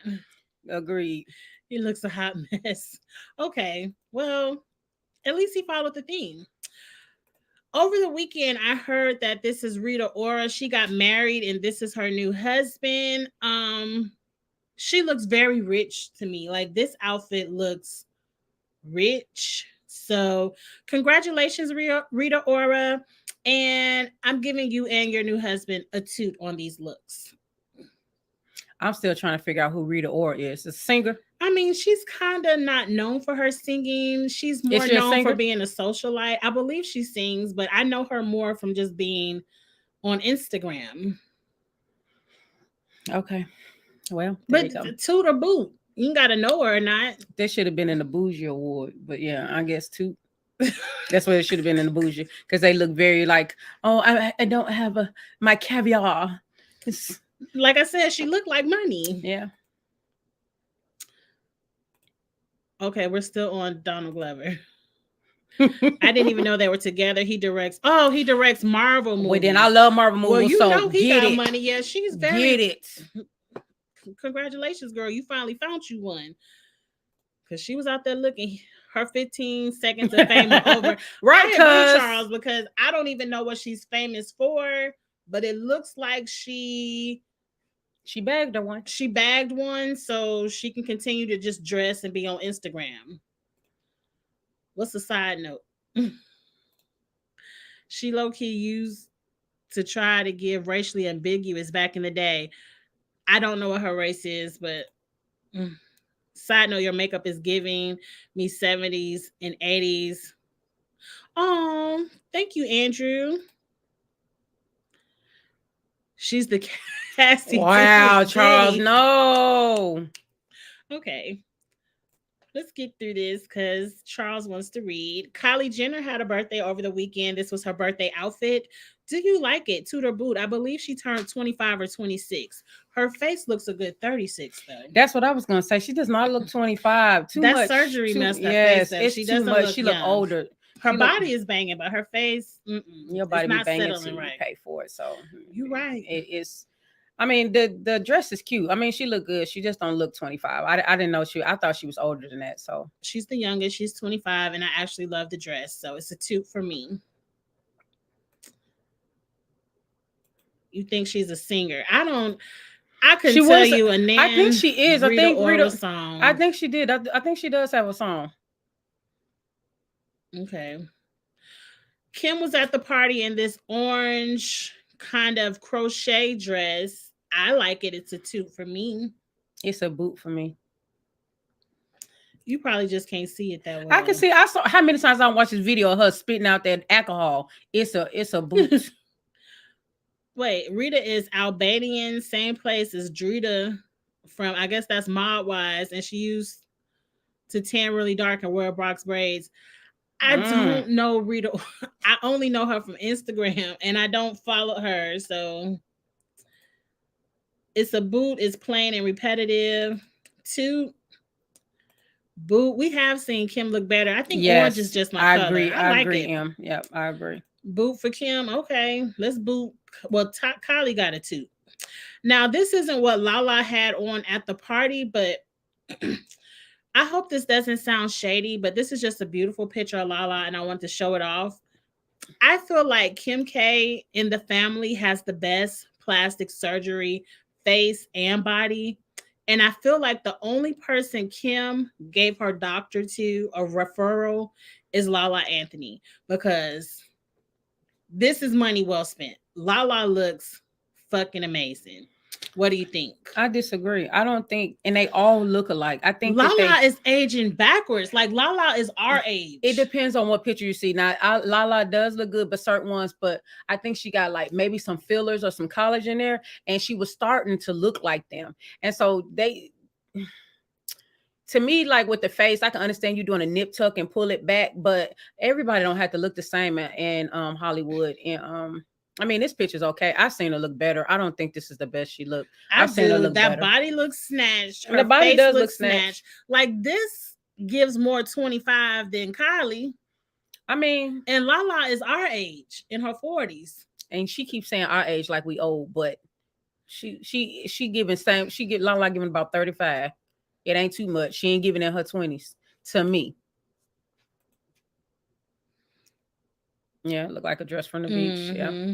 Speaker 2: Agreed.
Speaker 1: He looks a hot mess. Okay, well, at least he followed the theme. Over the weekend, I heard that this is Rita Ora. She got married, and this is her new husband. She looks very rich to me. Like, this outfit looks rich. So, congratulations, Rita Ora. And I'm giving you and your new husband a toot on these looks.
Speaker 2: I'm still trying to figure out who Rita Ora is. A singer?
Speaker 1: I mean, she's kind of not known for her singing. She's more known for being a socialite. I believe she sings, but I know her more from just being on Instagram.
Speaker 2: Okay. Well,
Speaker 1: but toot or boot. You got to know her or not.
Speaker 2: They should have been in the Bougie Award, but yeah, I guess toot. That's what it should have been in the Bougie, because they look very like, oh, I don't have my caviar.
Speaker 1: Like I said, she looked like money.
Speaker 2: Yeah.
Speaker 1: Okay, we're still on Donald Glover. I didn't even know they were together. He directs Marvel movies.
Speaker 2: Well, then I love Marvel movies.
Speaker 1: Well, you
Speaker 2: so
Speaker 1: know he got
Speaker 2: it.
Speaker 1: money. Yeah, she's very.
Speaker 2: Get it.
Speaker 1: Congratulations, girl. You finally found you one. Because she was out there looking. Her 15 seconds of fame are over.
Speaker 2: Right,
Speaker 1: I agree, Charles, because I don't even know what she's famous for, but it looks like she
Speaker 2: bagged her one.
Speaker 1: She bagged one, so she can continue to just dress and be on Instagram. What's the side note? She low-key used to try to give racially ambiguous back in the day. I don't know what her race is, but side note, your makeup is giving me 70s and 80s. Oh, thank you, Andrew. She's the Cassie.
Speaker 2: Wow, Charles, no.
Speaker 1: Okay. Let's get through this because Charles wants to read. Kylie Jenner had a birthday over the weekend. This was her birthday outfit. Do you like it? Toot or boot? I believe she turned 25 or 26. Her face looks a good 36, though.
Speaker 2: That's what I was going to say. She does not look 25.
Speaker 1: That surgery messed her face up. She doesn't look
Speaker 2: She look older.
Speaker 1: Her body is banging, but her face,
Speaker 2: your body be banging until you pay for it. So
Speaker 1: you're right.
Speaker 2: It's. I mean, the dress is cute. I mean, she look good. She just don't look 25. I didn't know I thought she was older than that. So
Speaker 1: she's the youngest. She's 25, and I actually love the dress. So it's a toot for me. You think she's a singer? I couldn't tell you a name.
Speaker 2: I think she is. I think
Speaker 1: Rita song.
Speaker 2: I think she did. I think she does have a song.
Speaker 1: Okay. Kim was at the party in this orange kind of crochet dress. I like it. It's a toot for me.
Speaker 2: It's a boot for me.
Speaker 1: You probably just can't see it that way.
Speaker 2: I can see. I saw how many times I watched this video of her spitting out that alcohol. It's a boot.
Speaker 1: Wait, Rita is Albanian, same place as Drita from, I guess that's Mod Wise, and she used to tan really dark and wear box braids. I don't know Rita. I only know her from Instagram, and I don't follow her. So it's a boot. It's plain and repetitive. Two, boot. We have seen Kim look better. I think orange is just my color.
Speaker 2: Agree.
Speaker 1: I like
Speaker 2: agree,
Speaker 1: it.
Speaker 2: Em. Yep, I agree.
Speaker 1: Boot for Kim. Okay, let's boot. Well, Kylie got a toot. Now, this isn't what Lala had on at the party, but I hope this doesn't sound shady, but this is just a beautiful picture of Lala, and I want to show it off. I feel like Kim K in the family has the best plastic surgery, face and body. And I feel like the only person Kim gave her doctor to a referral is Lala Anthony, because this is money well spent. Lala looks fucking amazing. What do you think?
Speaker 2: I disagree. I don't think, and they all look alike. I think
Speaker 1: Lala is aging backwards. Like Lala is our age.
Speaker 2: It depends on what picture you see. Now, Lala does look good, but certain ones. But I think she got like maybe some fillers or some collagen there, and she was starting to look like them. And so they, to me, like with the face, I can understand you doing a nip tuck and pull it back, but everybody don't have to look the same in Hollywood. And I mean, this picture's okay. I've seen her look better. I don't think this is the best she looked. I've seen her look
Speaker 1: that
Speaker 2: better.
Speaker 1: Body looks snatched.
Speaker 2: The body does look snatched.
Speaker 1: Like this gives more 25 than Kylie.
Speaker 2: I mean,
Speaker 1: and Lala is our age, in her 40s.
Speaker 2: And she keeps saying our age like we old, but she giving same. She get Lala giving about 35. It ain't too much. She ain't giving in her 20s to me. Yeah, look like a dress from the beach. Yeah.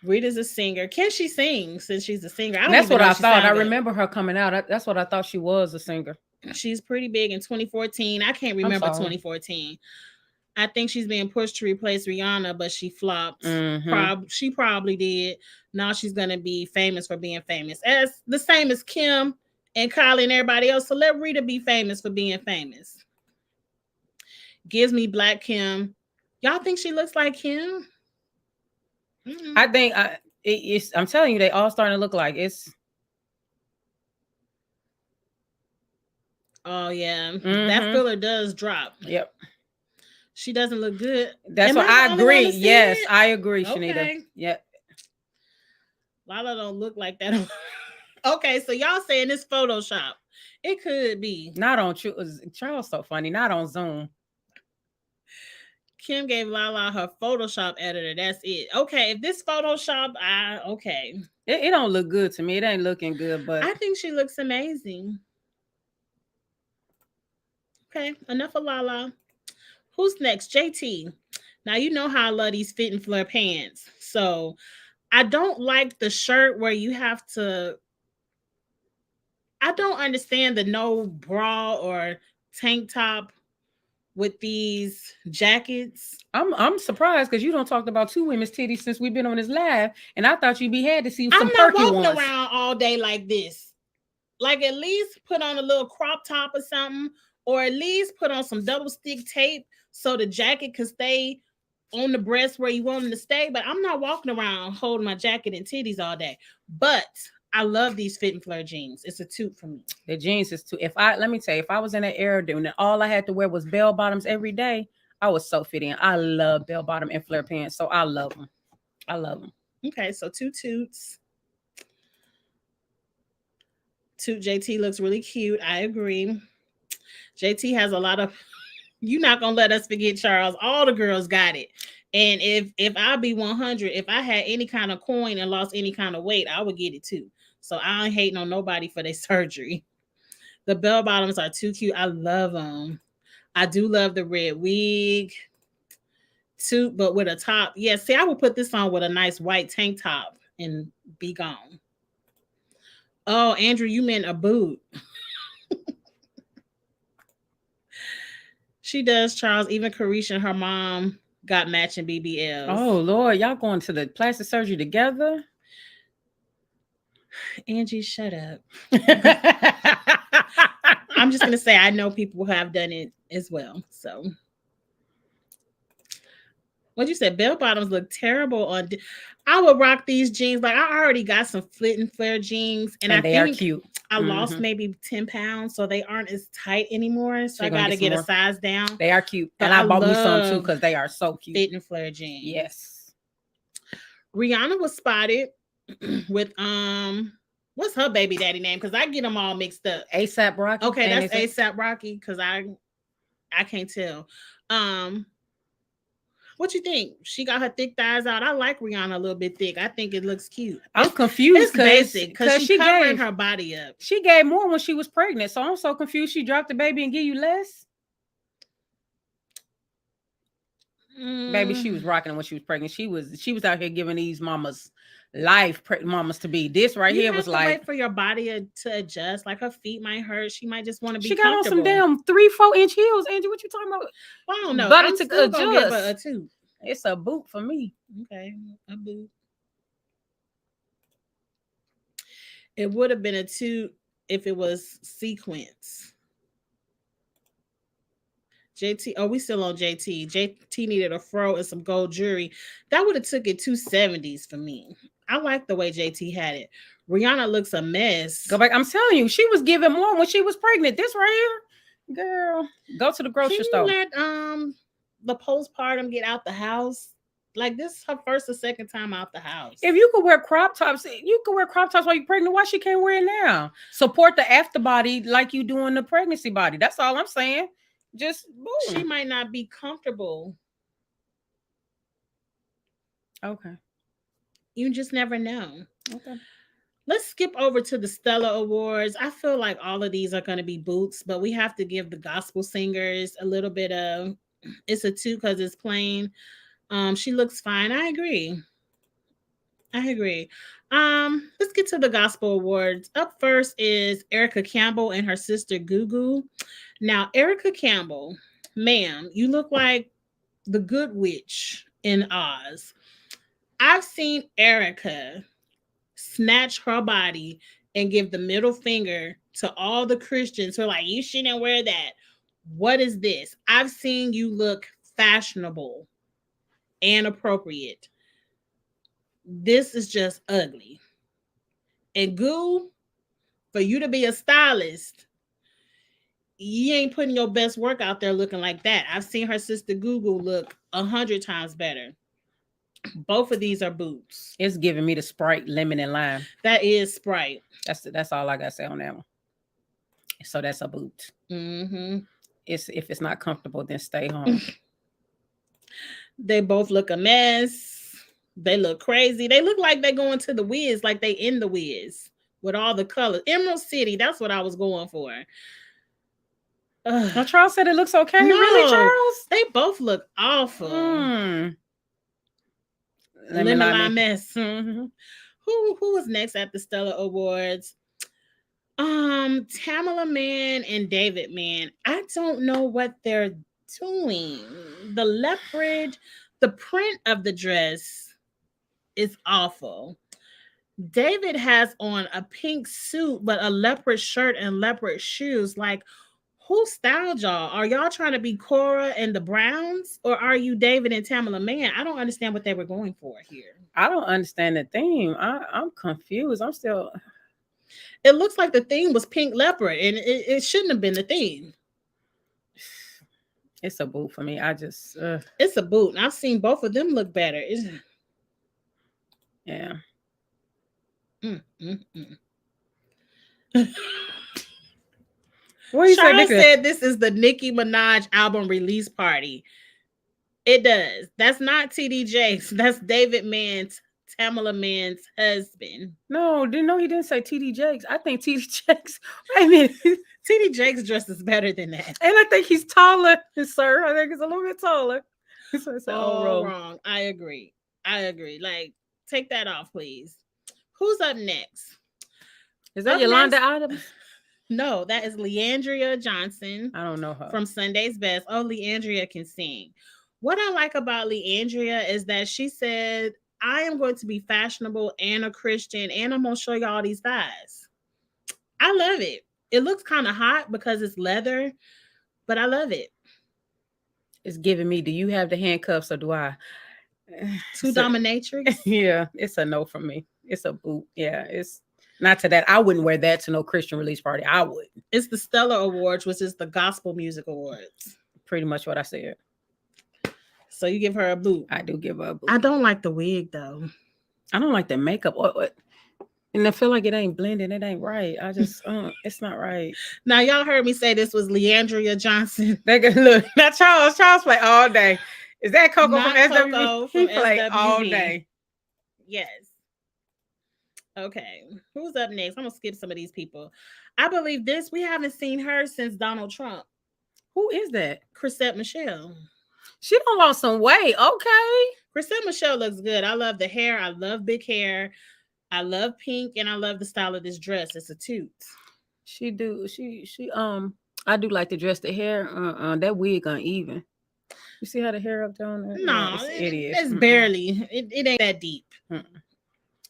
Speaker 1: Rita's a singer. Can she sing since she's a singer?
Speaker 2: That's what I thought. I remember her coming out. That's what I thought she was, a singer.
Speaker 1: She's pretty big in 2014. I can't remember 2014. I think she's being pushed to replace Rihanna, but she flopped. She probably did. Now she's going to be famous for being famous. As the same as Kim and Kylie and everybody else. So let Rita be famous for being famous. Gives me Black Kim. Y'all think she looks like Kim?
Speaker 2: I think it's. I'm telling you, they all starting to look like it's.
Speaker 1: Oh yeah, that filler does drop.
Speaker 2: Yep.
Speaker 1: She doesn't look good.
Speaker 2: That's what I agree. Yes, I agree, Shanita.
Speaker 1: Okay.
Speaker 2: Yep.
Speaker 1: Lala don't look like that. Okay, so y'all saying this Photoshop? It could be.
Speaker 2: Not on Charles. So funny. Not on Zoom.
Speaker 1: Kim gave Lala her Photoshop editor. That's it. Okay, if this Photoshop, okay.
Speaker 2: It don't look good to me. It ain't looking good, but
Speaker 1: I think she looks amazing. Okay, enough of Lala. Who's next? JT. Now you know how I love these fit and flare pants. So I don't like the shirt where you have to. I don't understand the no bra or tank top with these jackets.
Speaker 2: I'm surprised because you don't talk about two women's titties since we've been on this live, and I thought you'd be had to see some perky ones.
Speaker 1: I'm not walking around all day like this. Like at least put on a little crop top or something, or at least put on some double stick tape so the jacket can stay on the breast where you want them to stay. But I'm not walking around holding my jacket and titties all day. But I love these fit and flare jeans. It's a toot for me.
Speaker 2: The jeans is too. Let me tell you, if I was in that era doing it, all I had to wear was bell bottoms every day, I was so fit in. I love bell bottom and flare pants, so I love them. I love them.
Speaker 1: Okay, so two toots. Toot JT looks really cute. I agree. JT has a lot of. You're not gonna let us forget, Charles. All the girls got it. And if I be 100, if I had any kind of coin and lost any kind of weight, I would get it too. So I ain't hating on nobody for their surgery. The bell bottoms are too cute. I love them. I do love the red wig too, but with a top. Yeah, see, I would put this on with a nice white tank top and be gone. Oh, Andrew, you meant a boot. She does, Charles. Even Carisha and her mom got matching BBLs.
Speaker 2: Oh, Lord. Y'all going to the plastic surgery together?
Speaker 1: Angie, shut up. I'm just going to say I know people who have done it as well. So What you said, bell bottoms look terrible on. I would rock these jeans. Like I already got some flit and flare jeans, and I
Speaker 2: And they are
Speaker 1: think
Speaker 2: cute.
Speaker 1: I lost
Speaker 2: Mm-hmm.
Speaker 1: maybe 10 pounds, so they aren't as tight anymore. So
Speaker 2: So
Speaker 1: I
Speaker 2: you're gonna
Speaker 1: got to
Speaker 2: get some
Speaker 1: get a
Speaker 2: more.
Speaker 1: size down.
Speaker 2: They are cute,
Speaker 1: But
Speaker 2: and
Speaker 1: I
Speaker 2: I bought me some too
Speaker 1: love
Speaker 2: because they are so cute.
Speaker 1: fit and flare jeans.
Speaker 2: Yes.
Speaker 1: Rihanna was spotted with what's her baby daddy name? Because I get them all mixed up.
Speaker 2: ASAP Rocky.
Speaker 1: Okay,
Speaker 2: And
Speaker 1: that's
Speaker 2: is it?
Speaker 1: ASAP Rocky. Because I can't tell. Um, what you think? She got her thick thighs out. I like Rihanna a little bit thick. I think it looks cute.
Speaker 2: I'm confused
Speaker 1: It's basic because
Speaker 2: because
Speaker 1: she covering her body up.
Speaker 2: she gave more when she was pregnant. So I'm so confused. She dropped the baby and give you less. Baby, she was rocking when she was pregnant. She was out here giving these mamas life mamas to be. This right
Speaker 1: You
Speaker 2: here
Speaker 1: have
Speaker 2: was
Speaker 1: to
Speaker 2: like
Speaker 1: wait for your body to adjust. Like her feet might hurt. She might just want to be
Speaker 2: she got on some
Speaker 1: comfortable.
Speaker 2: damn 3-4 inch heels. Angie, what you talking about?
Speaker 1: Well, I don't know.
Speaker 2: But
Speaker 1: I'm
Speaker 2: it's
Speaker 1: still gonna give her a
Speaker 2: adjust.
Speaker 1: 2.
Speaker 2: It's a boot for me.
Speaker 1: Okay, a boot. It would have been a 2 if it was sequence. JT, oh, we still on JT. JT needed a fro and some gold jewelry. That would have took it 270s for me. I like the way JT had it. Rihanna looks a mess.
Speaker 2: Go back. I'm telling you, she was giving more when she was pregnant. This right here, girl, go to the grocery
Speaker 1: Can you
Speaker 2: store.
Speaker 1: let the postpartum get out the house? Like this is her first or second time out the house.
Speaker 2: If you could wear crop tops, you could wear crop tops while you're pregnant. Why she can't wear it now? Support the after body like you do in the pregnancy body. That's all I'm saying. Just boom.
Speaker 1: She might not be comfortable.
Speaker 2: Okay.
Speaker 1: You just never know.
Speaker 2: Okay.
Speaker 1: Let's skip over to the Stella Awards. I feel like all of these are going to be boots, but we have to give the gospel singers a little bit of. It's a 2 because it's plain. She looks fine. I agree. I agree. Let's get to the gospel awards. Up first is Erica Campbell and her sister Gugu. Now, Erica Campbell, ma'am, you look like the good witch in Oz. I've seen Erica snatch her body and give the middle finger to all the Christians who are like, you shouldn't wear that. What is this? I've seen you look fashionable and appropriate. This is just ugly. And Goo, for you to be a stylist, you ain't putting your best work out there looking like that. I've seen her sister Google look 100 times better. Both of these are boots.
Speaker 2: It's giving me the Sprite, lemon, and lime.
Speaker 1: That is Sprite.
Speaker 2: That's all I gotta say on that one. So that's a boot.
Speaker 1: Mm-hmm.
Speaker 2: If it's not comfortable, then stay home.
Speaker 1: They both look a mess. They look crazy. They look like they're going to the Wiz, like they in the Wiz with all the colors. Emerald City, that's what I was going for.
Speaker 2: Now, Charles said it looks okay.
Speaker 1: No,
Speaker 2: really, Charles?
Speaker 1: They both look awful. Lemon lime mess.
Speaker 2: Mm-hmm.
Speaker 1: Who was next at the Stella Awards? Tamala Man and David Man. I don't know what they're doing. The leopard, the print of the dress is awful. David has on a pink suit, but a leopard shirt and leopard shoes. Like, who styled y'all? Are y'all trying to be Cora and the Browns, or are you David and Tamala Man? I don't understand what they were going for here.
Speaker 2: I don't understand the theme. I'm confused. I'm still.
Speaker 1: It looks like the theme was pink leopard, and it shouldn't have been the theme.
Speaker 2: It's a boot for me.
Speaker 1: It's a boot. And I've seen both of them look better.
Speaker 2: Yeah.
Speaker 1: What Charles said this is the Nicki Minaj album release party. It does. That's not TD Jakes. That's David Mann's, Tamala Man's husband.
Speaker 2: No, he didn't say TD Jakes. I think TD Jakes. Wait a minute.
Speaker 1: TD Jakes' dress is better than that.
Speaker 2: And I think he's taller, sir. I think he's a little bit taller.
Speaker 1: So it's all wrong. I agree. Like, take that off, please. Who's up next?
Speaker 2: Is that Yolanda Adams?
Speaker 1: No, that is Leandria Johnson.
Speaker 2: I don't know her.
Speaker 1: From Sunday's Best. Oh, Leandria can sing. What I like about Leandria is that she said, I am going to be fashionable and a Christian, and I'm going to show you all these thighs. I love it. It looks kind of hot because it's leather, but I love it.
Speaker 2: It's giving me, do you have the handcuffs or do I?
Speaker 1: Two dominatrix.
Speaker 2: Yeah, it's a no from me. It's a boot. Yeah, it's not to that. I wouldn't wear that to no Christian release party. I would.
Speaker 1: It's the Stellar Awards, which is the Gospel Music Awards.
Speaker 2: Pretty much what I said.
Speaker 1: So you give her a boot.
Speaker 2: I do give her a boot.
Speaker 1: I don't like the wig though.
Speaker 2: I don't like the makeup. And I feel like it ain't blending. It ain't right. I just, it's not right.
Speaker 1: Now y'all heard me say this was Leandria Johnson.
Speaker 2: They can look. Now Charles play all day. Is that Coco
Speaker 1: Not
Speaker 2: from SWV?
Speaker 1: Coco
Speaker 2: He
Speaker 1: from
Speaker 2: play
Speaker 1: SWV.
Speaker 2: all day.
Speaker 1: Yes. Okay. Who's up next? I'm gonna skip some of these people. I believe this. We haven't seen her since Donald Trump.
Speaker 2: Who is that?
Speaker 1: Chrisette Michele.
Speaker 2: She done lost some weight. Okay.
Speaker 1: Chrisette Michele looks good. I love the hair. I love big hair. I love pink, and I love the style of this dress. It's a toot.
Speaker 2: She do. I do like the dress. The hair. That wig uneven. You see how the hair up there?
Speaker 1: No, it is. It's barely. It ain't that deep.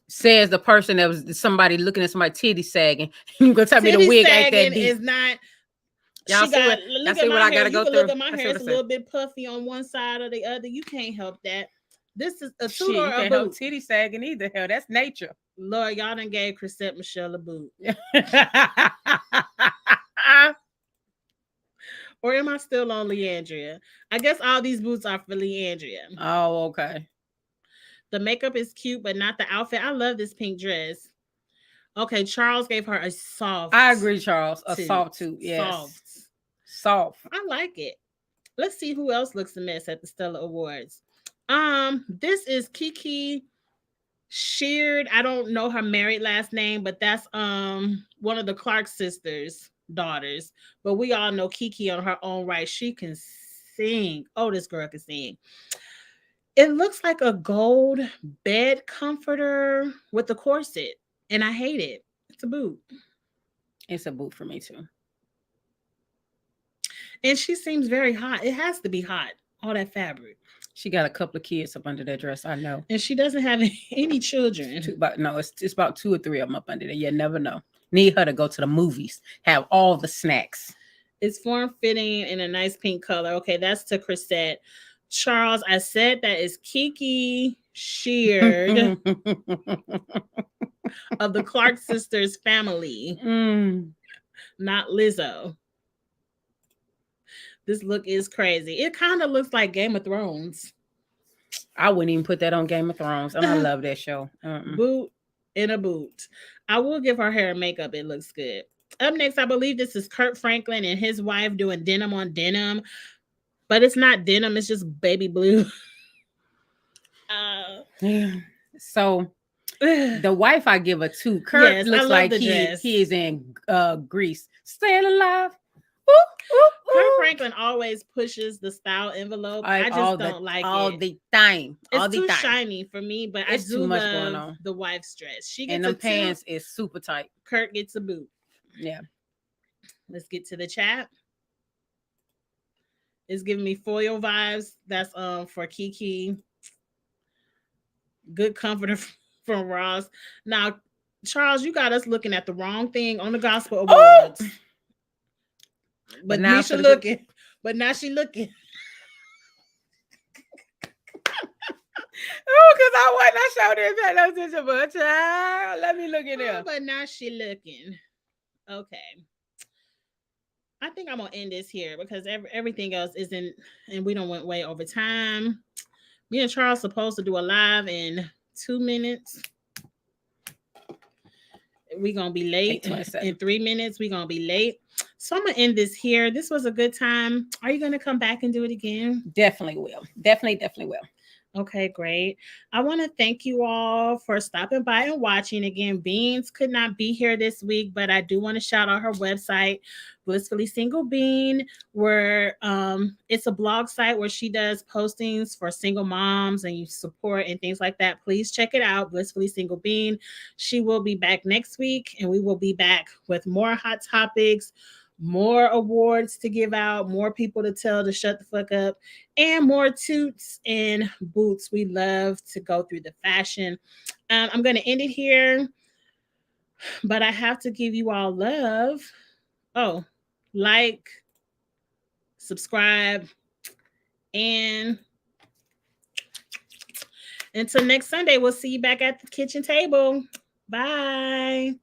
Speaker 2: Says the person that was somebody looking at somebody titty sagging. You gonna tell me the wig ain't that deep?
Speaker 1: Is not.
Speaker 2: Y'all see what I gotta go through?
Speaker 1: Look at my hair. It's a little bit puffy on one side or the other. You can't help that. This is a toot or a boot.
Speaker 2: Titty sagging either. Hell, that's nature.
Speaker 1: Lord, y'all done gave Chrisette Michele a boot. Or am I still on Leandria? I guess all these boots are for Leandria.
Speaker 2: Oh, okay.
Speaker 1: The makeup is cute, but not the outfit. I love this pink dress. Okay, Charles gave her a soft.
Speaker 2: I agree, Charles. A soft too. Yes. Soft.
Speaker 1: I like it. Let's see who else looks a mess at the Stellar Awards. This is Kiki Sheard. I don't know her married last name, but that's one of the Clark sisters' daughters. But we all know Kiki on her own right. She can sing. Oh, this girl can sing. It looks like a gold bed comforter with a corset, and I hate it. It's a boot.
Speaker 2: It's a boot for me too.
Speaker 1: And she seems very hot. It has to be hot. All that fabric.
Speaker 2: She got a couple of kids up under that dress. I know.
Speaker 1: And she doesn't have any children.
Speaker 2: It's about 2 or 3 of them up under there. You never know. Need her to go to the movies. Have all the snacks.
Speaker 1: It's form-fitting in a nice pink color. Okay, that's to Chrisette. Charles, I said that is Kiki Sheard of the Clark sisters family. Not Lizzo. This look is crazy. It kind of looks like Game of Thrones.
Speaker 2: I wouldn't even put that on Game of Thrones. And I love that show.
Speaker 1: Boot in a boot. I will give her hair and makeup. It looks good. Up next, I believe this is Kurt Franklin and his wife doing denim on denim. But it's not denim. It's just baby blue.
Speaker 2: So the wife I give her to. Kurt looks like he is in Greece. Staying alive.
Speaker 1: Kurt Franklin always pushes the style envelope. I just don't like it
Speaker 2: all the time.
Speaker 1: It's too shiny for me, but I do love the wife's dress. She gets
Speaker 2: and the pants is super tight.
Speaker 1: Kurt gets a boot.
Speaker 2: Yeah.
Speaker 1: Let's get to the chat. It's giving me foil vibes. That's for Kiki. Good comforter from Ross. Now, Charles, you got us looking at the wrong thing on the Gospel Awards. But now she looking. But now she looking.
Speaker 2: Because I wasn't. I showed her that no attention, but let me look at there.
Speaker 1: But now she looking. Okay. I think I'm gonna end this here because everything else isn't, and we don't went way over time. Me and Charles supposed to do a live in 2 minutes. We're gonna be late in 3 minutes. We're gonna be late. So I'm gonna end this here. This was a good time. Are you gonna come back and do it again?
Speaker 2: Definitely will. Definitely will.
Speaker 1: Okay, great. I want to thank you all for stopping by and watching. Again, Beans could not be here this week, but I do want to shout out her website, Blissfully Single Bean, where it's a blog site where she does postings for single moms and you support and things like that. Please check it out, Blissfully Single Bean. She will be back next week, and we will be back with more hot topics, more awards to give out, more people to tell to shut the fuck up, and more toots and boots. We love to go through the fashion. I'm going to end it here, but I have to give you all love. Oh, like, subscribe, And until next Sunday, we'll see you back at the kitchen table. Bye.